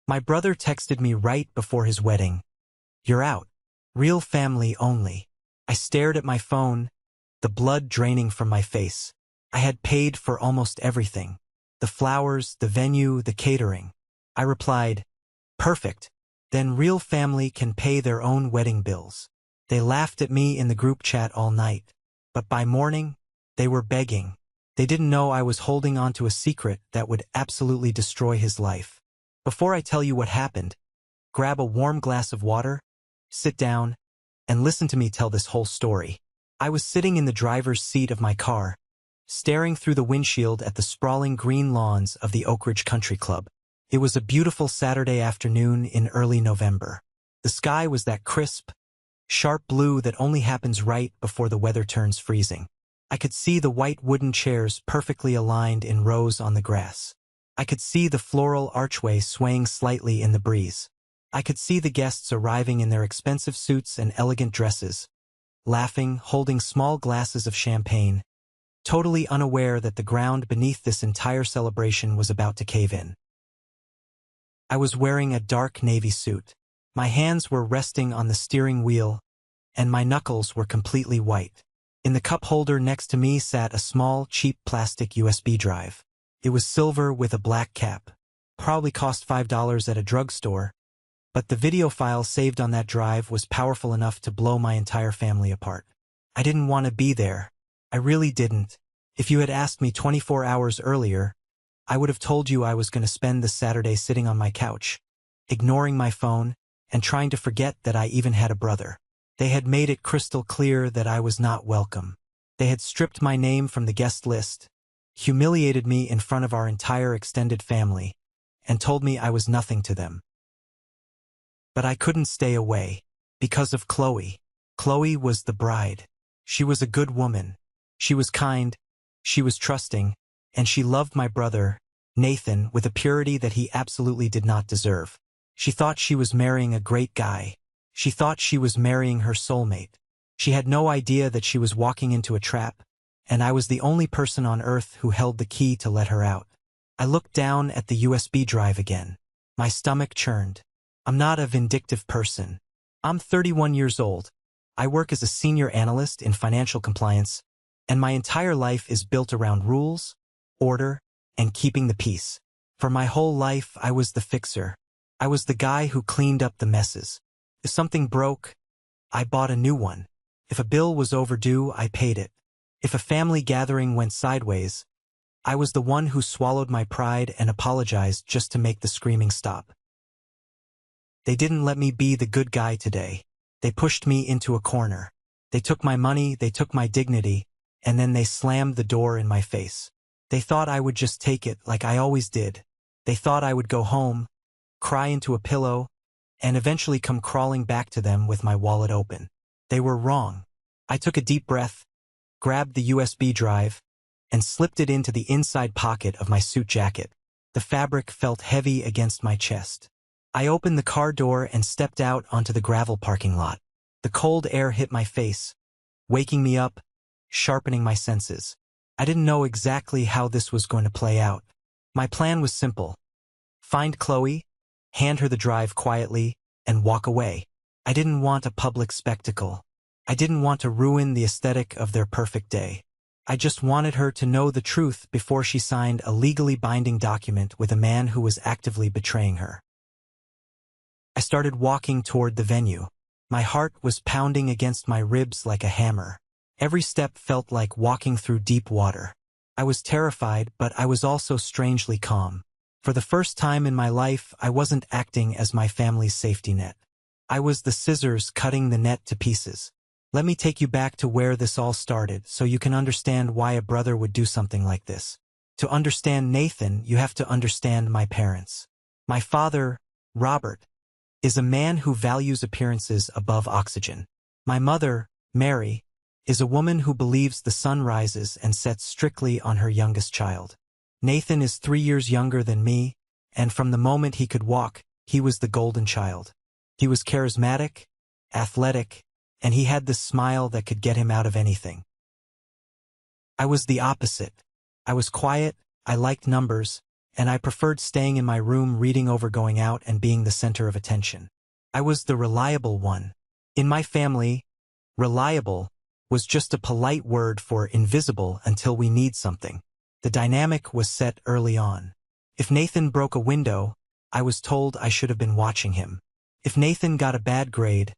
My brother texted me right before his wedding. "You're out. Real family only." I stared at my phone, the blood draining from my face. I had paid for almost everything. The flowers, the venue, the catering. I replied, "Perfect. Then real family can pay their own wedding bills." They laughed at me in the group chat all night. But by morning, they were begging. They didn't know I was holding on to a secret that would absolutely destroy his life. Before I tell you what happened, grab a warm glass of water, sit down, and listen to me tell this whole story. I was sitting in the driver's seat of my car, staring through the windshield at the sprawling green lawns of the Oak Ridge Country Club. It was a beautiful Saturday afternoon in early November. The sky was that crisp, sharp blue that only happens right before the weather turns freezing. I could see the white wooden chairs perfectly aligned in rows on the grass. I could see the floral archway swaying slightly in the breeze. I could see the guests arriving in their expensive suits and elegant dresses, laughing, holding small glasses of champagne, totally unaware that the ground beneath this entire celebration was about to cave in. I was wearing a dark navy suit. My hands were resting on the steering wheel, and my knuckles were completely white. In the cup holder next to me sat a small, cheap plastic USB drive. It was silver with a black cap. Probably cost $5 at a drugstore, but the video file saved on that drive was powerful enough to blow my entire family apart. I didn't want to be there. I really didn't. If you had asked me 24 hours earlier, I would have told you I was going to spend the Saturday sitting on my couch, ignoring my phone, and trying to forget that I even had a brother. They had made it crystal clear that I was not welcome. They had stripped my name from the guest list, humiliated me in front of our entire extended family, and told me I was nothing to them. But I couldn't stay away, because of Chloe. Chloe was the bride. She was a good woman. She was kind, she was trusting, and she loved my brother, Nathan, with a purity that he absolutely did not deserve. She thought she was marrying a great guy. She thought she was marrying her soulmate. She had no idea that she was walking into a trap, and I was the only person on earth who held the key to let her out. I looked down at the USB drive again. My stomach churned. I'm not a vindictive person. I'm 31 years old. I work as a senior analyst in financial compliance, and my entire life is built around rules, order, and keeping the peace. For my whole life, I was the fixer. I was the guy who cleaned up the messes. If something broke, I bought a new one. If a bill was overdue, I paid it. If a family gathering went sideways, I was the one who swallowed my pride and apologized just to make the screaming stop. They didn't let me be the good guy today. They pushed me into a corner. They took my money, they took my dignity, and then they slammed the door in my face. They thought I would just take it like I always did. They thought I would go home, cry into a pillow, and eventually come crawling back to them with my wallet open. They were wrong. I took a deep breath, grabbed the USB drive, and slipped it into the inside pocket of my suit jacket. The fabric felt heavy against my chest. I opened the car door and stepped out onto the gravel parking lot. The cold air hit my face, waking me up, sharpening my senses. I didn't know exactly how this was going to play out. My plan was simple. Find Chloe, hand her the drive quietly, and walk away. I didn't want a public spectacle. I didn't want to ruin the aesthetic of their perfect day. I just wanted her to know the truth before she signed a legally binding document with a man who was actively betraying her. I started walking toward the venue. My heart was pounding against my ribs like a hammer. Every step felt like walking through deep water. I was terrified, but I was also strangely calm. For the first time in my life, I wasn't acting as my family's safety net. I was the scissors cutting the net to pieces. Let me take you back to where this all started so you can understand why a brother would do something like this. To understand Nathan, you have to understand my parents. My father, Robert, is a man who values appearances above oxygen. My mother, Mary, is a woman who believes the sun rises and sets strictly on her youngest child. Nathan is 3 years younger than me, and from the moment he could walk, he was the golden child. He was charismatic, athletic, and he had the smile that could get him out of anything. I was the opposite. I was quiet, I liked numbers, and I preferred staying in my room reading over going out and being the center of attention. I was the reliable one. In my family, reliable was just a polite word for invisible until we need something. The dynamic was set early on. If Nathan broke a window, I was told I should have been watching him. If Nathan got a bad grade,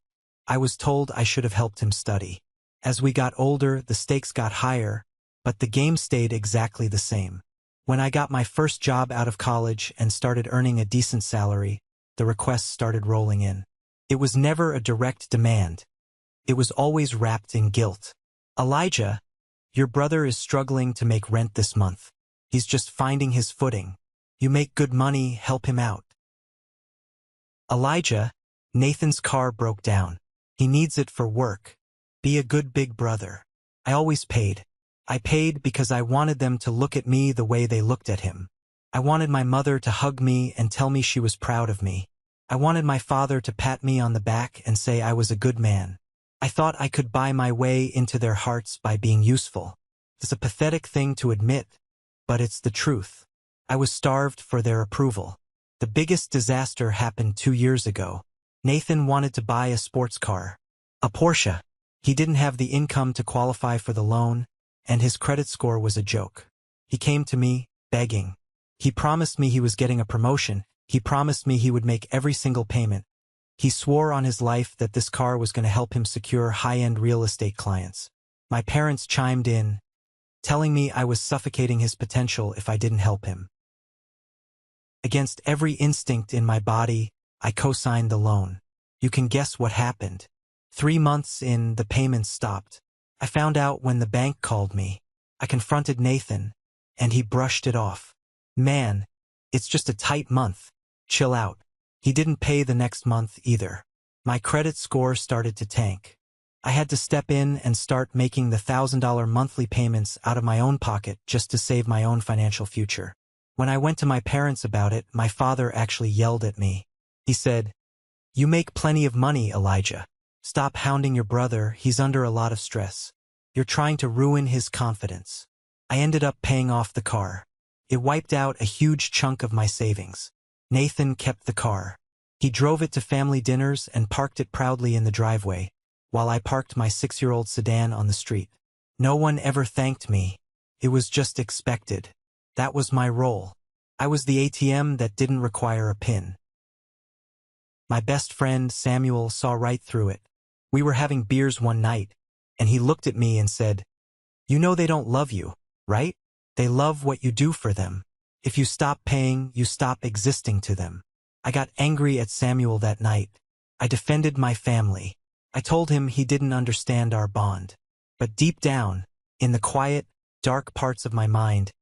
I was told I should have helped him study. As we got older, the stakes got higher, but the game stayed exactly the same. When I got my first job out of college and started earning a decent salary, the requests started rolling in. It was never a direct demand. It was always wrapped in guilt. Elijah, your brother is struggling to make rent this month. He's just finding his footing. You make good money, help him out. Elijah, Nathan's car broke down. He needs it for work. Be a good big brother. I always paid. I paid because I wanted them to look at me the way they looked at him. I wanted my mother to hug me and tell me she was proud of me. I wanted my father to pat me on the back and say I was a good man. I thought I could buy my way into their hearts by being useful. It's a pathetic thing to admit, but it's the truth. I was starved for their approval. The biggest disaster happened 2 years ago. Nathan wanted to buy a sports car. A Porsche. He didn't have the income to qualify for the loan, and his credit score was a joke. He came to me, begging. He promised me he was getting a promotion. He promised me he would make every single payment. He swore on his life that this car was going to help him secure high-end real estate clients. My parents chimed in, telling me I was suffocating his potential if I didn't help him. Against every instinct in my body, I co-signed the loan. You can guess what happened. 3 months in, the payments stopped. I found out when the bank called me. I confronted Nathan, and he brushed it off. Man, it's just a tight month. Chill out. He didn't pay the next month either. My credit score started to tank. I had to step in and start making the $1,000 monthly payments out of my own pocket just to save my own financial future. When I went to my parents about it, my father actually yelled at me. He said, "You make plenty of money, Elijah. Stop hounding your brother, he's under a lot of stress. You're trying to ruin his confidence." I ended up paying off the car. It wiped out a huge chunk of my savings. Nathan kept the car. He drove it to family dinners and parked it proudly in the driveway, while I parked my 6-year-old sedan on the street. No one ever thanked me. It was just expected. That was my role. I was the ATM that didn't require a PIN. My best friend, Samuel, saw right through it. We were having beers one night, and he looked at me and said, "You know they don't love you, right? They love what you do for them. If you stop paying, you stop existing to them." I got angry at Samuel that night. I defended my family. I told him he didn't understand our bond. But deep down, in the quiet, dark parts of my mind,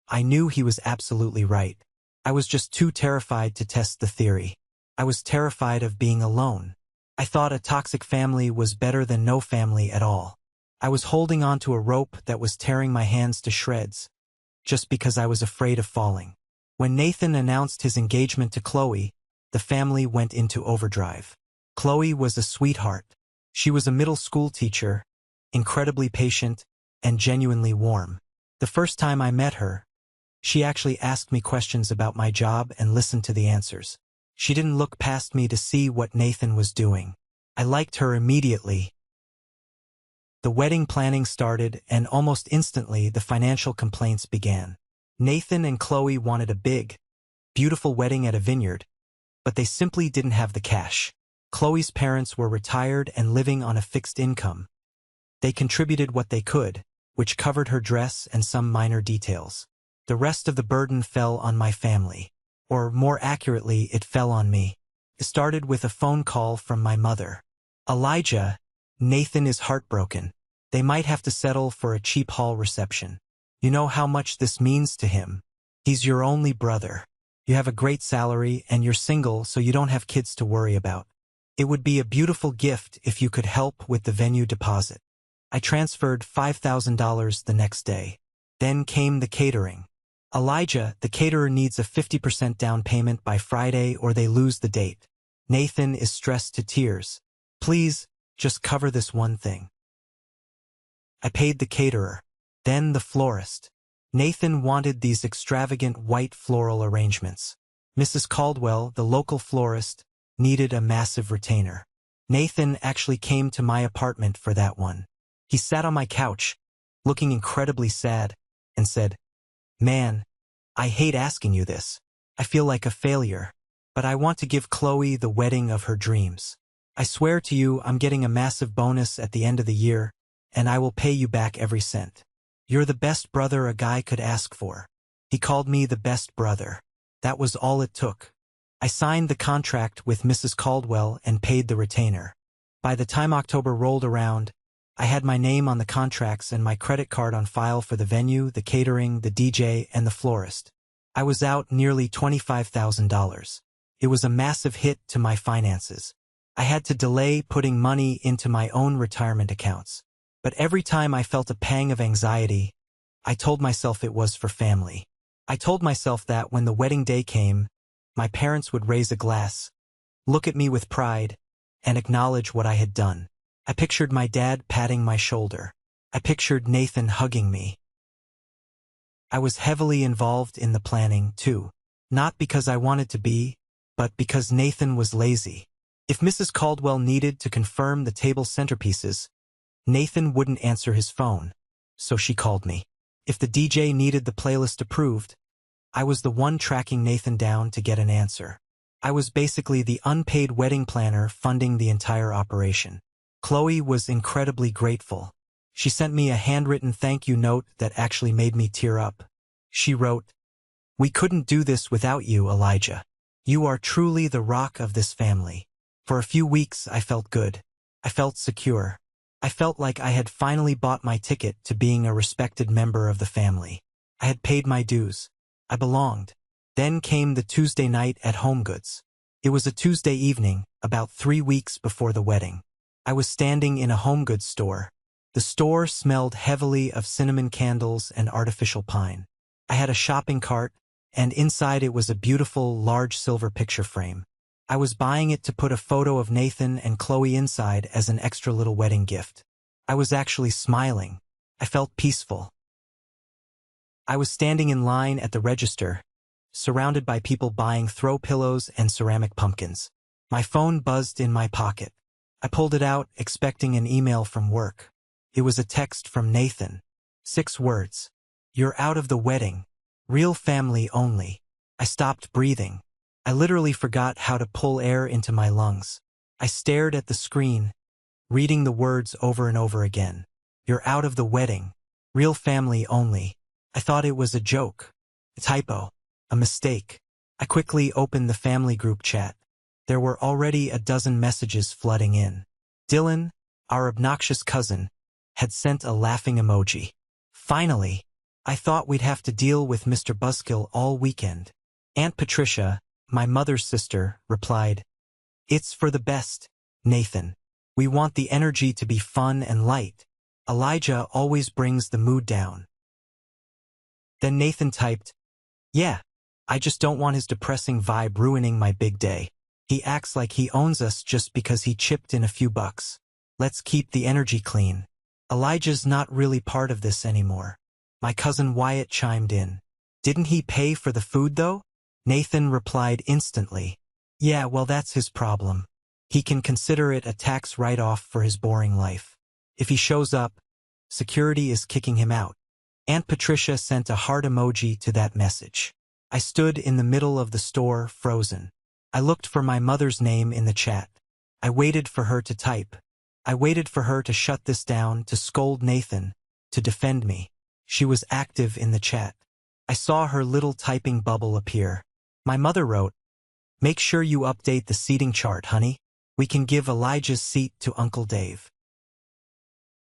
I knew he was absolutely right. I was just too terrified to test the theory. I was terrified of being alone. I thought a toxic family was better than no family at all. I was holding on to a rope that was tearing my hands to shreds, just because I was afraid of falling. When Nathan announced his engagement to Chloe, the family went into overdrive. Chloe was a sweetheart. She was a middle school teacher, incredibly patient, and genuinely warm. The first time I met her, she actually asked me questions about my job and listened to the answers. She didn't look past me to see what Nathan was doing. I liked her immediately. The wedding planning started, and almost instantly the financial complaints began. Nathan and Chloe wanted a big, beautiful wedding at a vineyard, but they simply didn't have the cash. Chloe's parents were retired and living on a fixed income. They contributed what they could, which covered her dress and some minor details. The rest of the burden fell on my family. Or more accurately, it fell on me. It started with a phone call from my mother. "Elijah, Nathan is heartbroken. They might have to settle for a cheap hall reception. You know how much this means to him. He's your only brother. You have a great salary and you're single, so you don't have kids to worry about. It would be a beautiful gift if you could help with the venue deposit." I transferred $5,000 the next day. Then came the catering. "Elijah, the caterer needs a 50% down payment by Friday or they lose the date. Nathan is stressed to tears. Please, just cover this one thing." I paid the caterer, then the florist. Nathan wanted these extravagant white floral arrangements. Mrs. Caldwell, the local florist, needed a massive retainer. Nathan actually came to my apartment for that one. He sat on my couch, looking incredibly sad, and said, "Man, I hate asking you this. I feel like a failure, but I want to give Chloe the wedding of her dreams. I swear to you I'm getting a massive bonus at the end of the year, and I will pay you back every cent. You're the best brother a guy could ask for." He called me the best brother. That was all it took. I signed the contract with Mrs. Caldwell and paid the retainer. By the time October rolled around, I had my name on the contracts and my credit card on file for the venue, the catering, the DJ, and the florist. I was out nearly $25,000. It was a massive hit to my finances. I had to delay putting money into my own retirement accounts. But every time I felt a pang of anxiety, I told myself it was for family. I told myself that when the wedding day came, my parents would raise a glass, look at me with pride, and acknowledge what I had done. I pictured my dad patting my shoulder. I pictured Nathan hugging me. I was heavily involved in the planning, too. Not because I wanted to be, but because Nathan was lazy. If Mrs. Caldwell needed to confirm the table centerpieces, Nathan wouldn't answer his phone, so she called me. If the DJ needed the playlist approved, I was the one tracking Nathan down to get an answer. I was basically the unpaid wedding planner funding the entire operation. Chloe was incredibly grateful. She sent me a handwritten thank you note that actually made me tear up. She wrote, "We couldn't do this without you, Elijah. You are truly the rock of this family." For a few weeks I felt good. I felt secure. I felt like I had finally bought my ticket to being a respected member of the family. I had paid my dues. I belonged. Then came the Tuesday night at HomeGoods. It was a Tuesday evening, about 3 weeks before the wedding. I was standing in a HomeGoods store. The store smelled heavily of cinnamon candles and artificial pine. I had a shopping cart, and inside it was a beautiful, large silver picture frame. I was buying it to put a photo of Nathan and Chloe inside as an extra little wedding gift. I was actually smiling. I felt peaceful. I was standing in line at the register, surrounded by people buying throw pillows and ceramic pumpkins. My phone buzzed in my pocket. I pulled it out, expecting an email from work. It was a text from Nathan. 6 words. "You're out of the wedding. Real family only." I stopped breathing. I literally forgot how to pull air into my lungs. I stared at the screen, reading the words over and over again. "You're out of the wedding. Real family only." I thought it was a joke, a typo, a mistake. I quickly opened the family group chat. There were already a dozen messages flooding in. Dylan, our obnoxious cousin, had sent a laughing emoji. Finally, I thought we'd have to deal with Mr. Buzzkill all weekend. Aunt Patricia, my mother's sister, replied, "It's for the best, Nathan. We want the energy to be fun and light. Elijah always brings the mood down." Then Nathan typed, "Yeah, I just don't want his depressing vibe ruining my big day. He acts like he owns us just because he chipped in a few bucks. Let's keep the energy clean. Elijah's not really part of this anymore." My cousin Wyatt chimed in. "Didn't he pay for the food though?" Nathan replied instantly, "Yeah, well that's his problem. He can consider it a tax write-off for his boring life. If he shows up, security is kicking him out." Aunt Patricia sent a heart emoji to that message. I stood in the middle of the store, frozen. I looked for my mother's name in the chat. I waited for her to type. I waited for her to shut this down, to scold Nathan, to defend me. She was active in the chat. I saw her little typing bubble appear. My mother wrote, "Make sure you update the seating chart, honey. We can give Elijah's seat to Uncle Dave."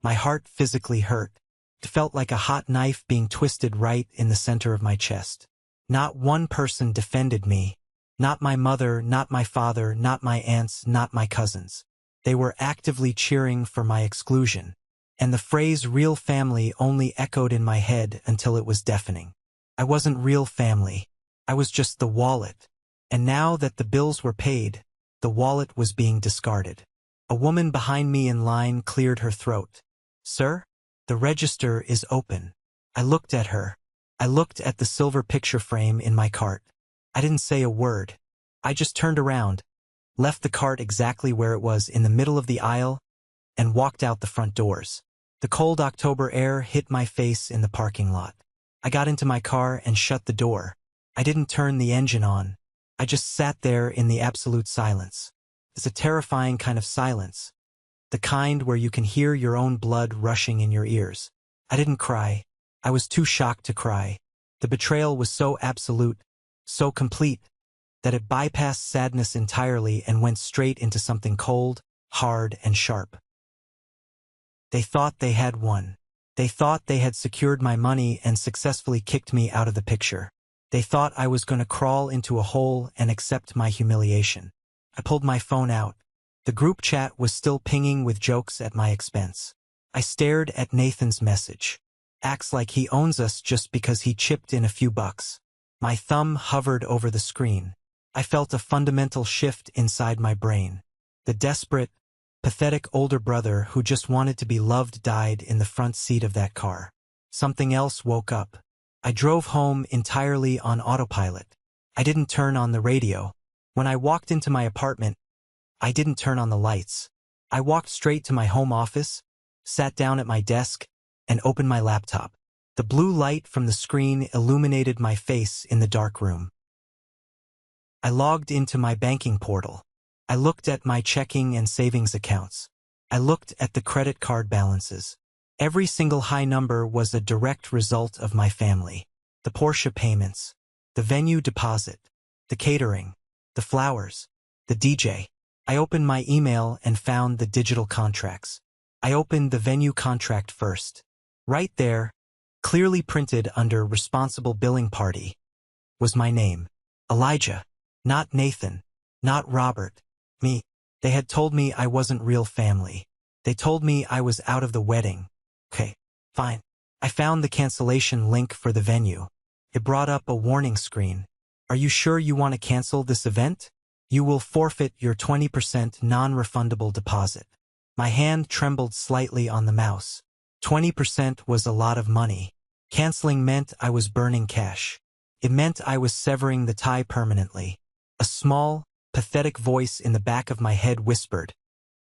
My heart physically hurt. It felt like a hot knife being twisted right in the center of my chest. Not one person defended me. Not my mother, not my father, not my aunts, not my cousins. They were actively cheering for my exclusion. And the phrase "real family" only echoed in my head until it was deafening. I wasn't real family. I was just the wallet. And now that the bills were paid, the wallet was being discarded. A woman behind me in line cleared her throat. "Sir, the register is open." I looked at her. I looked at the silver picture frame in my cart. I didn't say a word. I just turned around, left the cart exactly where it was in the middle of the aisle, and walked out the front doors. The cold October air hit my face in the parking lot. I got into my car and shut the door. I didn't turn the engine on. I just sat there in the absolute silence. It's a terrifying kind of silence. The kind where you can hear your own blood rushing in your ears. I didn't cry. I was too shocked to cry. The betrayal was so absolute, so complete, that it bypassed sadness entirely and went straight into something cold, hard, and sharp. They thought they had won. They thought they had secured my money and successfully kicked me out of the picture. They thought I was going to crawl into a hole and accept my humiliation. I pulled my phone out. The group chat was still pinging with jokes at my expense. I stared at Nathan's message. Acts like he owns us just because he chipped in a few bucks. My thumb hovered over the screen. I felt a fundamental shift inside my brain. The desperate, pathetic older brother who just wanted to be loved died in the front seat of that car. Something else woke up. I drove home entirely on autopilot. I didn't turn on the radio. When I walked into my apartment, I didn't turn on the lights. I walked straight to my home office, sat down at my desk, and opened my laptop. The blue light from the screen illuminated my face in the dark room. I logged into my banking portal. I looked at my checking and savings accounts. I looked at the credit card balances. Every single high number was a direct result of my family. The Porsche payments, the venue deposit, the catering, the flowers, the DJ. I opened my email and found the digital contracts. I opened the venue contract first. Right there, clearly printed under Responsible Billing Party, was my name. Elijah. Not Nathan. Not Robert. Me. They had told me I wasn't real family. They told me I was out of the wedding. Okay, fine. I found the cancellation link for the venue. It brought up a warning screen. Are you sure you want to cancel this event? You will forfeit your 20% non-refundable deposit. My hand trembled slightly on the mouse. 20% was a lot of money. Canceling meant I was burning cash. It meant I was severing the tie permanently. A small, pathetic voice in the back of my head whispered,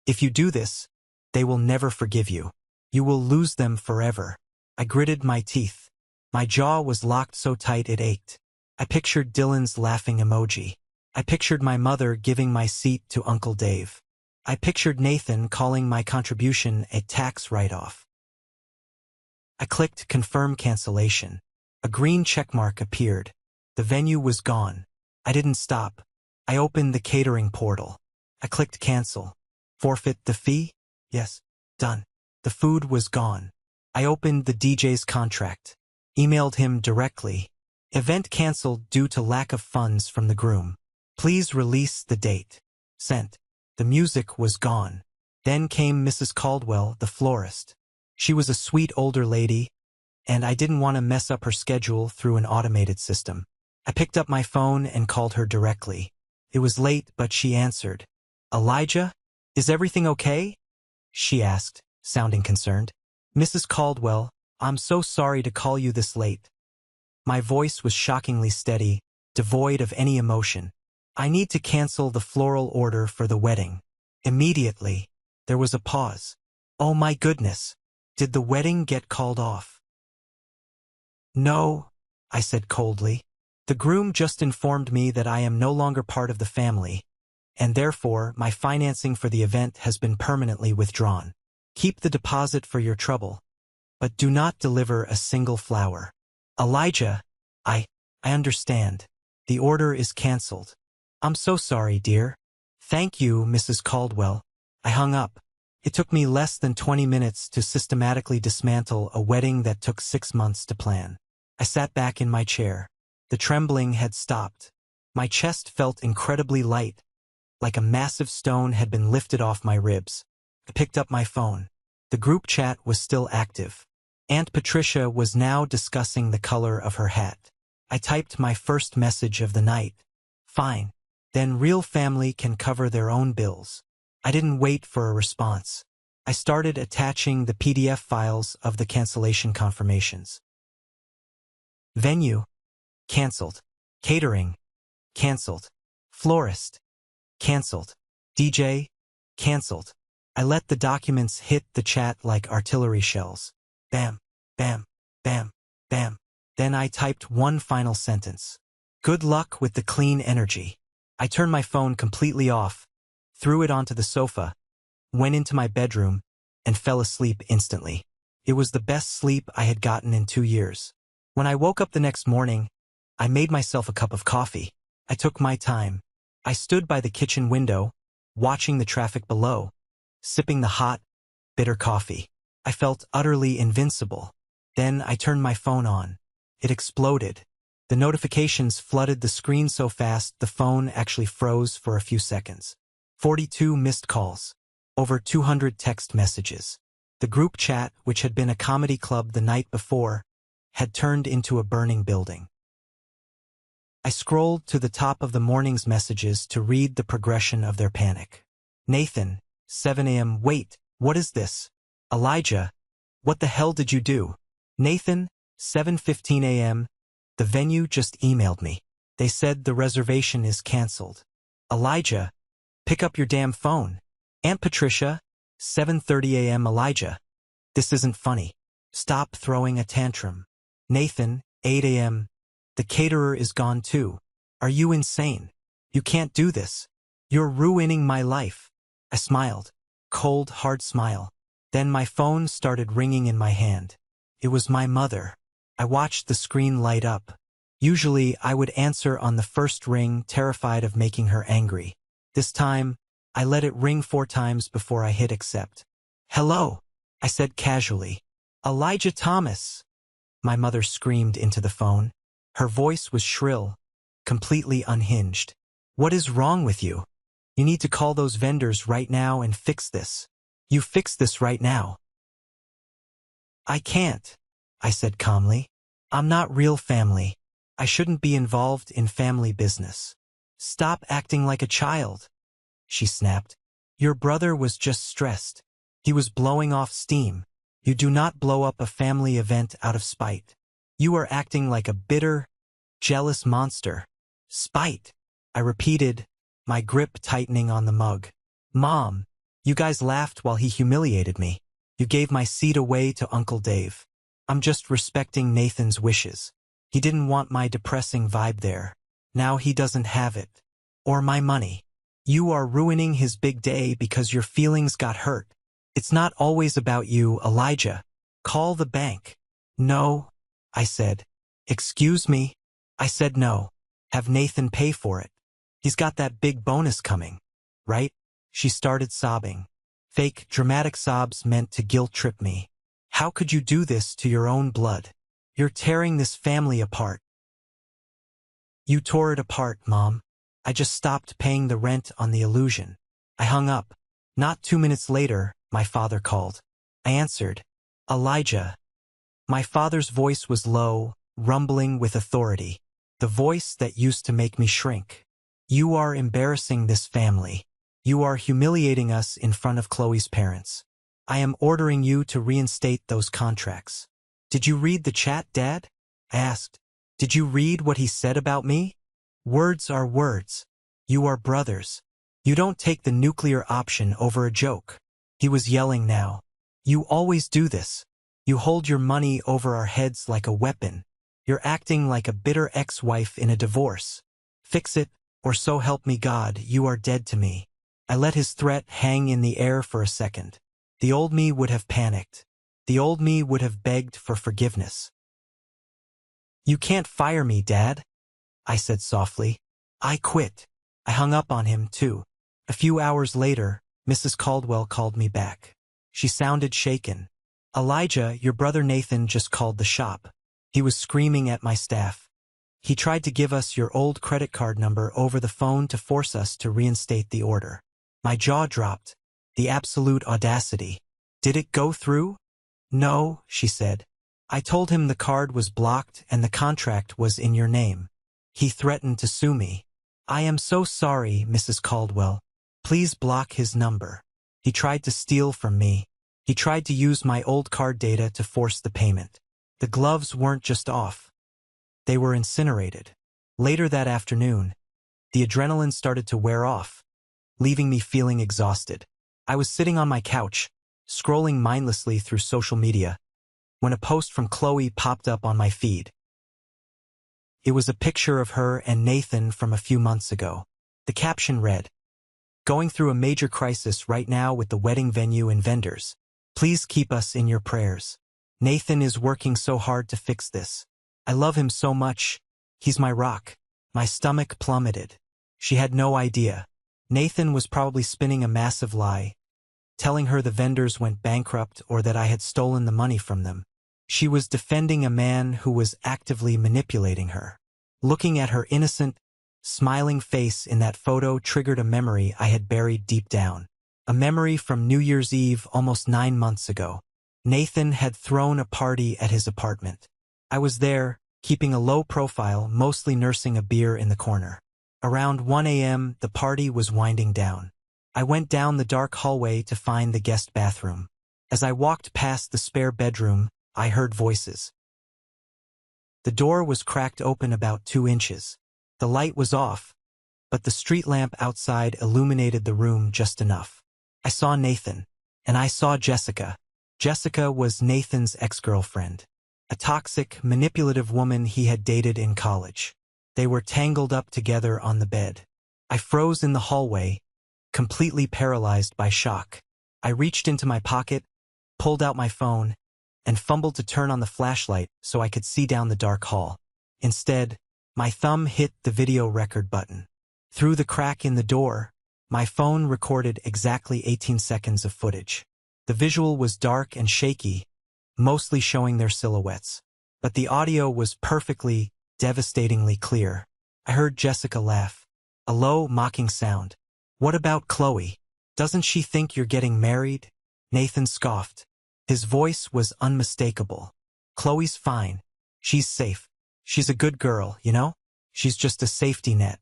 "If you do this, they will never forgive you. You will lose them forever." I gritted my teeth. My jaw was locked so tight it ached. I pictured Dylan's laughing emoji. I pictured my mother giving my seat to Uncle Dave. I pictured Nathan calling my contribution a tax write-off. I clicked Confirm Cancellation. A green checkmark appeared. The venue was gone. I didn't stop. I opened the catering portal. I clicked Cancel. Forfeit the fee? Yes. Done. The food was gone. I opened the DJ's contract. Emailed him directly. Event canceled due to lack of funds from the groom. Please release the date. Sent. The music was gone. Then came Mrs. Caldwell, the florist. She was a sweet older lady, and I didn't want to mess up her schedule through an automated system. I picked up my phone and called her directly. It was late, but she answered. "Elijah, is everything okay?" she asked, sounding concerned. "Mrs. Caldwell, I'm so sorry to call you this late." My voice was shockingly steady, devoid of any emotion. "I need to cancel the floral order for the wedding. Immediately." There was a pause. "Oh my goodness. Did the wedding get called off?" "No," I said coldly. "The groom just informed me that I am no longer part of the family, and therefore my financing for the event has been permanently withdrawn. Keep the deposit for your trouble, but do not deliver a single flower." "Elijah, I understand. The order is canceled." "I'm so sorry, dear." "Thank you, Mrs. Caldwell." I hung up. It took me less than 20 minutes to systematically dismantle a wedding that took 6 months to plan. I sat back in my chair. The trembling had stopped. My chest felt incredibly light, like a massive stone had been lifted off my ribs. I picked up my phone. The group chat was still active. Aunt Patricia was now discussing the color of her hat. I typed my first message of the night. "Fine. Then real family can cover their own bills." I didn't wait for a response. I started attaching the PDF files of the cancellation confirmations. Venue, cancelled. Catering, cancelled. Florist, cancelled. DJ, cancelled. I let the documents hit the chat like artillery shells. Bam, bam, bam, bam. Then I typed one final sentence. Good luck with the clean energy. I turned my phone completely off, threw it onto the sofa, went into my bedroom, and fell asleep instantly. It was the best sleep I had gotten in 2 years. When I woke up the next morning, I made myself a cup of coffee. I took my time. I stood by the kitchen window, watching the traffic below, sipping the hot, bitter coffee. I felt utterly invincible. Then I turned my phone on. It exploded. The notifications flooded the screen so fast the phone actually froze for a few seconds. 42 missed calls. Over 200 text messages. The group chat, which had been a comedy club the night before, had turned into a burning building. I scrolled to the top of the morning's messages to read the progression of their panic. Nathan, 7 a.m. Wait, what is this? Elijah, what the hell did you do? Nathan, 7:15 a.m. The venue just emailed me. They said the reservation is cancelled. Elijah, pick up your damn phone. Aunt Patricia, 7:30 a.m. Elijah, this isn't funny. Stop throwing a tantrum. Nathan, 8 a.m. The caterer is gone too. Are you insane? You can't do this. You're ruining my life. I smiled. Cold, hard smile. Then my phone started ringing in my hand. It was my mother. I watched the screen light up. Usually, I would answer on the first ring, terrified of making her angry. This time, I let it ring 4 times before I hit accept. Hello, I said casually. Elijah Thomas. My mother screamed into the phone. Her voice was shrill, completely unhinged. What is wrong with you? You need to call those vendors right now and fix this. You fix this right now. I can't, I said calmly. I'm not real family. I shouldn't be involved in family business. Stop acting like a child, she snapped. Your brother was just stressed. He was blowing off steam. You do not blow up a family event out of spite. You are acting like a bitter, jealous monster. Spite, I repeated, my grip tightening on the mug. Mom, you guys laughed while he humiliated me. You gave my seat away to Uncle Dave. I'm just respecting Nathan's wishes. He didn't want my depressing vibe there. Now he doesn't have it. Or my money. You are ruining his big day because your feelings got hurt. It's not always about you, Elijah. Call the bank. No, I said. Excuse me? I said no. Have Nathan pay for it. He's got that big bonus coming, right? She started sobbing. Fake, dramatic sobs meant to guilt-trip me. How could you do this to your own blood? You're tearing this family apart. You tore it apart, Mom. I just stopped paying the rent on the illusion. I hung up. Not 2 minutes later, my father called. I answered. Elijah. My father's voice was low, rumbling with authority. The voice that used to make me shrink. You are embarrassing this family. You are humiliating us in front of Chloe's parents. I am ordering you to reinstate those contracts. Did you read the chat, Dad? I asked. Did you read what he said about me? Words are words. You are brothers. You don't take the nuclear option over a joke. He was yelling now. You always do this. You hold your money over our heads like a weapon. You're acting like a bitter ex-wife in a divorce. Fix it, or so help me God, you are dead to me. I let his threat hang in the air for a second. The old me would have panicked. The old me would have begged for forgiveness. You can't fire me, Dad, I said softly. I quit. I hung up on him, too. A few hours later, Mrs. Caldwell called me back. She sounded shaken. Elijah, your brother Nathan just called the shop. He was screaming at my staff. He tried to give us your old credit card number over the phone to force us to reinstate the order. My jaw dropped. The absolute audacity. Did it go through? No, she said. I told him the card was blocked and the contract was in your name. He threatened to sue me. I am so sorry, Mrs. Caldwell. Please block his number. He tried to steal from me. He tried to use my old card data to force the payment. The gloves weren't just off. They were incinerated. Later that afternoon, the adrenaline started to wear off, leaving me feeling exhausted. I was sitting on my couch, scrolling mindlessly through social media, when a post from Chloe popped up on my feed. It was a picture of her and Nathan from a few months ago. The caption read, "Going through a major crisis right now with the wedding venue and vendors. Please keep us in your prayers. Nathan is working so hard to fix this. I love him so much. He's my rock." My stomach plummeted. She had no idea. Nathan was probably spinning a massive lie, telling her the vendors went bankrupt or that I had stolen the money from them. She was defending a man who was actively manipulating her. Looking at her innocent, smiling face in that photo triggered a memory I had buried deep down. A memory from New Year's Eve almost 9 months ago. Nathan had thrown a party at his apartment. I was there, keeping a low profile, mostly nursing a beer in the corner. Around 1 a.m., the party was winding down. I went down the dark hallway to find the guest bathroom. As I walked past the spare bedroom, I heard voices. The door was cracked open about 2 inches. The light was off, but the street lamp outside illuminated the room just enough. I saw Nathan, and I saw Jessica. Jessica was Nathan's ex-girlfriend, a toxic, manipulative woman he had dated in college. They were tangled up together on the bed. I froze in the hallway, completely paralyzed by shock. I reached into my pocket, pulled out my phone, and fumbled to turn on the flashlight so I could see down the dark hall. Instead, my thumb hit the video record button. Through the crack in the door, my phone recorded exactly 18 seconds of footage. The visual was dark and shaky, mostly showing their silhouettes. But the audio was perfectly, devastatingly clear. I heard Jessica laugh. A low, mocking sound. "What about Chloe? Doesn't she think you're getting married?" Nathan scoffed. His voice was unmistakable. "Chloe's fine. She's safe. She's a good girl, you know? She's just a safety net.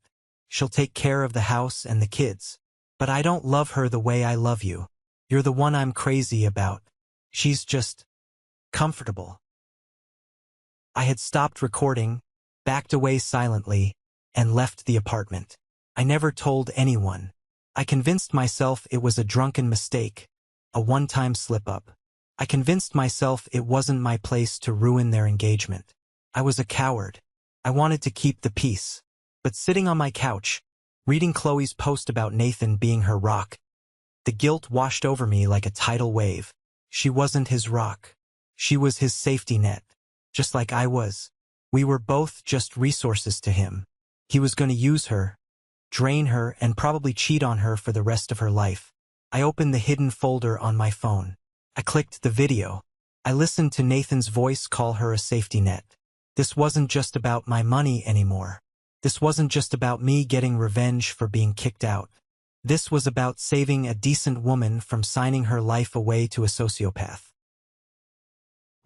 She'll take care of the house and the kids. But I don't love her the way I love you. You're the one I'm crazy about. She's just comfortable." I had stopped recording, backed away silently, and left the apartment. I never told anyone. I convinced myself it was a drunken mistake, a one-time slip-up. I convinced myself it wasn't my place to ruin their engagement. I was a coward. I wanted to keep the peace. But sitting on my couch, reading Chloe's post about Nathan being her rock, the guilt washed over me like a tidal wave. She wasn't his rock. She was his safety net, just like I was. We were both just resources to him. He was going to use her, drain her, and probably cheat on her for the rest of her life. I opened the hidden folder on my phone. I clicked the video. I listened to Nathan's voice call her a safety net. This wasn't just about my money anymore. This wasn't just about me getting revenge for being kicked out. This was about saving a decent woman from signing her life away to a sociopath.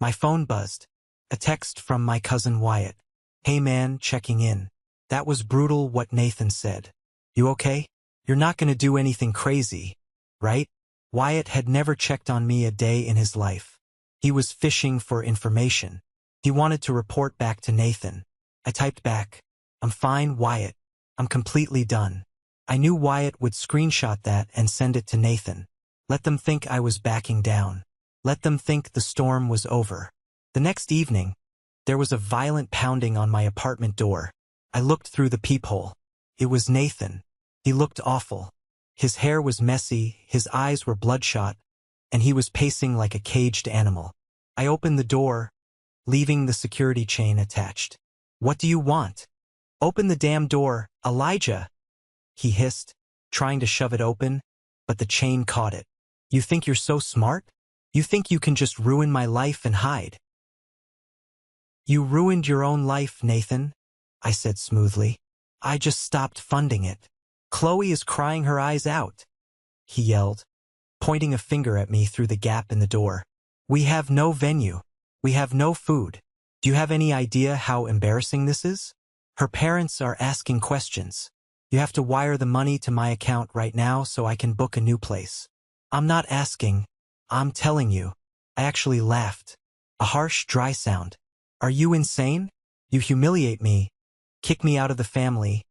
My phone buzzed. A text from my cousin Wyatt. "Hey man, checking in. That was brutal what Nathan said. You okay? You're not gonna do anything crazy, right?" Wyatt had never checked on me a day in his life. He was fishing for information. He wanted to report back to Nathan. I typed back, "I'm fine, Wyatt. I'm completely done." I knew Wyatt would screenshot that and send it to Nathan. Let them think I was backing down. Let them think the storm was over. The next evening, there was a violent pounding on my apartment door. I looked through the peephole. It was Nathan. He looked awful. His hair was messy, his eyes were bloodshot, and he was pacing like a caged animal. I opened the door, leaving the security chain attached. "What do you want?" "Open the damn door, Elijah," he hissed, trying to shove it open, but the chain caught it. "You think you're so smart? You think you can just ruin my life and hide?" "You ruined your own life, Nathan," I said smoothly. "I just stopped funding it." "Chloe is crying her eyes out," he yelled, pointing a finger at me through the gap in the door. "We have no venue. We have no food. Do you have any idea how embarrassing this is? Her parents are asking questions. You have to wire the money to my account right now so I can book a new place." "I'm not asking. I'm telling you." I actually laughed. A harsh, dry sound. "Are you insane? You humiliate me, kick me out of the family,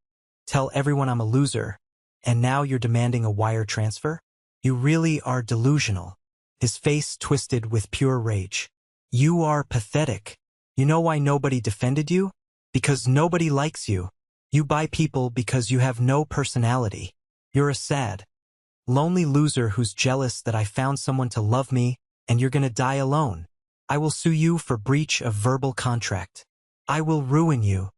tell everyone I'm a loser, and now you're demanding a wire transfer? You really are delusional. His face twisted with pure rage. You are pathetic. You know why nobody defended you? Because nobody likes you. You buy people because you have no personality. You're a sad, lonely loser who's jealous that I found someone to love me, and you're gonna die alone. I will sue you for breach of verbal contract. I will ruin you.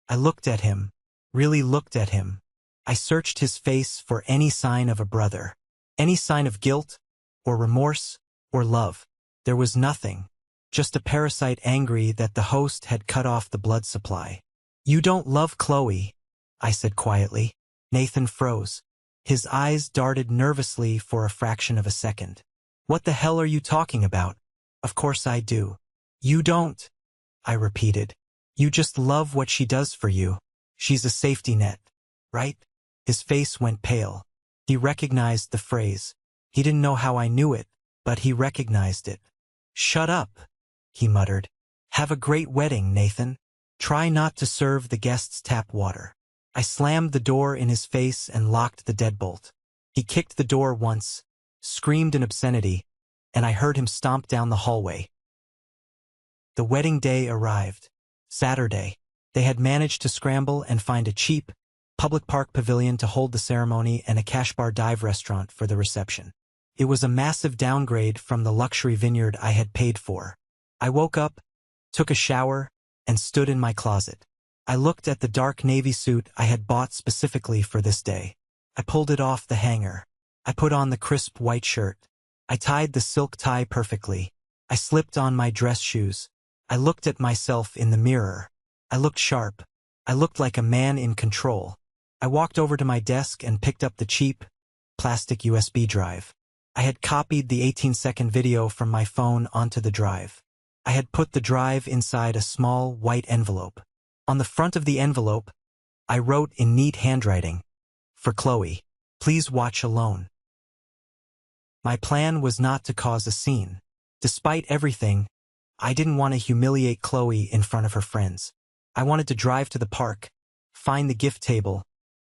I looked at him, really looked at him. I searched his face for any sign of a brother, any sign of guilt, or remorse, or love. There was nothing, just a parasite angry that the host had cut off the blood supply. You don't love Chloe, I said quietly. Nathan froze. His eyes darted nervously for a fraction of a second. What the hell are you talking about? Of course I do. You don't, I repeated. You just love what she does for you. She's a safety net, right? His face went pale. He recognized the phrase. He didn't know how I knew it, but he recognized it. Shut up, he muttered. Have a great wedding, Nathan. Try not to serve the guests tap water. I slammed the door in his face and locked the deadbolt. He kicked the door once, screamed an obscenity, and I heard him stomp down the hallway. The wedding day arrived. Saturday. They had managed to scramble and find a cheap, public park pavilion to hold the ceremony and a cash bar dive restaurant for the reception. It was a massive downgrade from the luxury vineyard I had paid for. I woke up, took a shower, and stood in my closet. I looked at the dark navy suit I had bought specifically for this day. I pulled it off the hanger. I put on the crisp white shirt. I tied the silk tie perfectly. I slipped on my dress shoes. I looked at myself in the mirror. I looked sharp. I looked like a man in control. I walked over to my desk and picked up the cheap, plastic USB drive. I had copied the 18-second video from my phone onto the drive. I had put the drive inside a small, white envelope. On the front of the envelope, I wrote in neat handwriting, "For Chloe, please watch alone." My plan was not to cause a scene. Despite everything, I didn't want to humiliate Chloe in front of her friends. I wanted to drive to the park, find the gift table,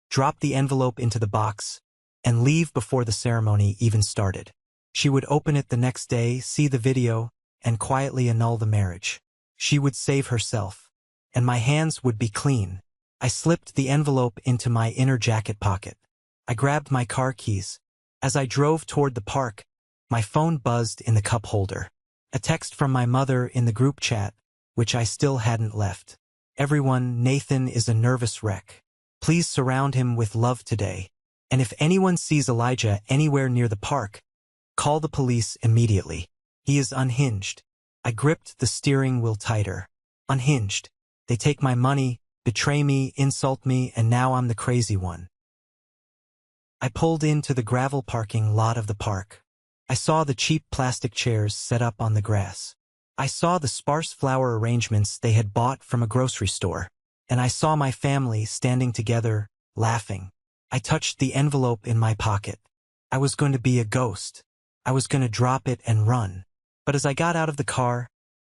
drop the envelope into the box, and leave before the ceremony even started. She would open it the next day, see the video, and quietly annul the marriage. She would save herself, and my hands would be clean. I slipped the envelope into my inner jacket pocket. I grabbed my car keys. As I drove toward the park, my phone buzzed in the cup holder. A text from my mother in the group chat, which I still hadn't left. Everyone, Nathan is a nervous wreck. Please surround him with love today. And if anyone sees Elijah anywhere near the park, call the police immediately. He is unhinged. I gripped the steering wheel tighter. Unhinged. They take my money, betray me, insult me, and now I'm the crazy one. I pulled into the gravel parking lot of the park. I saw the cheap plastic chairs set up on the grass. I saw the sparse flower arrangements they had bought from a grocery store. And I saw my family standing together, laughing. I touched the envelope in my pocket. I was going to be a ghost. I was going to drop it and run. But as I got out of the car,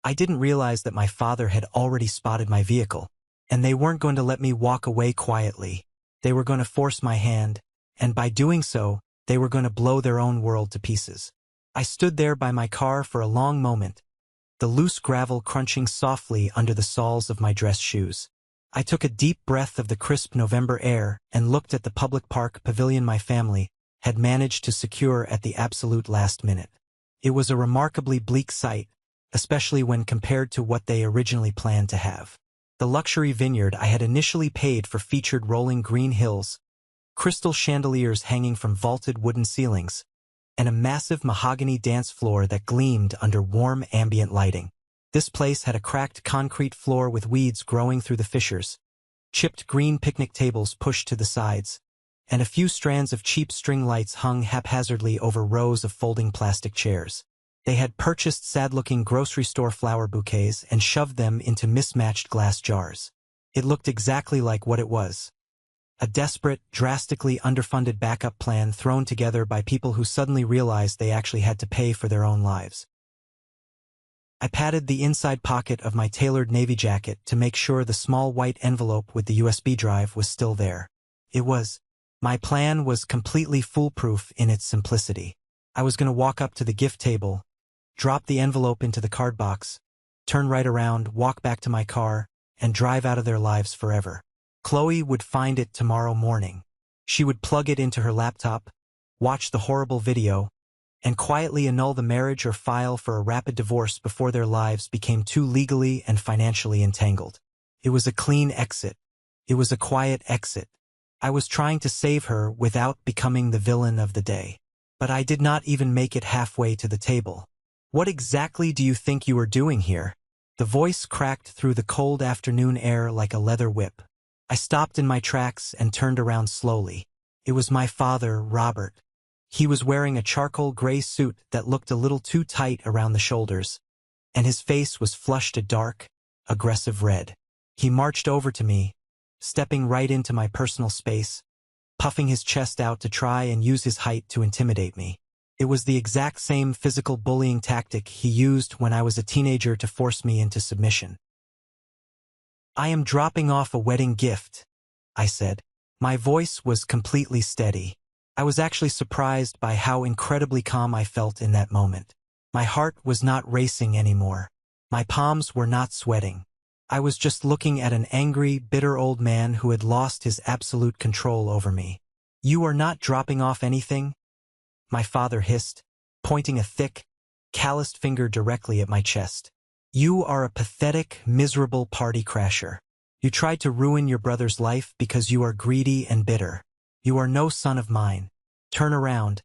I didn't realize that my father had already spotted my vehicle. And they weren't going to let me walk away quietly. They were going to force my hand, and by doing so, they were going to blow their own world to pieces. I stood there by my car for a long moment, the loose gravel crunching softly under the soles of my dress shoes. I took a deep breath of the crisp November air and looked at the public park pavilion my family had managed to secure at the absolute last minute. It was a remarkably bleak sight, especially when compared to what they originally planned to have. The luxury vineyard I had initially paid for featured rolling green hills, crystal chandeliers hanging from vaulted wooden ceilings, and a massive mahogany dance floor that gleamed under warm ambient lighting. This place had a cracked concrete floor with weeds growing through the fissures, chipped green picnic tables pushed to the sides, and a few strands of cheap string lights hung haphazardly over rows of folding plastic chairs. They had purchased sad-looking grocery store flower bouquets and shoved them into mismatched glass jars. It looked exactly like what it was. A desperate, drastically underfunded backup plan thrown together by people who suddenly realized they actually had to pay for their own lives. I patted the inside pocket of my tailored navy jacket to make sure the small white envelope with the USB drive was still there. It was. My plan was completely foolproof in its simplicity. I was going to walk up to the gift table, drop the envelope into the card box, turn right around, walk back to my car, and drive out of their lives forever. Chloe would find it tomorrow morning. She would plug it into her laptop, watch the horrible video, and quietly annul the marriage or file for a rapid divorce before their lives became too legally and financially entangled. It was a clean exit. It was a quiet exit. I was trying to save her without becoming the villain of the day. But I did not even make it halfway to the table. "What exactly do you think you are doing here?" The voice cracked through the cold afternoon air like a leather whip. I stopped in my tracks and turned around slowly. It was my father, Robert. He was wearing a charcoal gray suit that looked a little too tight around the shoulders, and his face was flushed a dark, aggressive red. He marched over to me, stepping right into my personal space, puffing his chest out to try and use his height to intimidate me. It was the exact same physical bullying tactic he used when I was a teenager to force me into submission. "I am dropping off a wedding gift," I said. My voice was completely steady. I was actually surprised by how incredibly calm I felt in that moment. My heart was not racing anymore. My palms were not sweating. I was just looking at an angry, bitter old man who had lost his absolute control over me. "You are not dropping off anything?" my father hissed, pointing a thick, calloused finger directly at my chest. "You are a pathetic, miserable party crasher. You tried to ruin your brother's life because you are greedy and bitter. You are no son of mine. Turn around,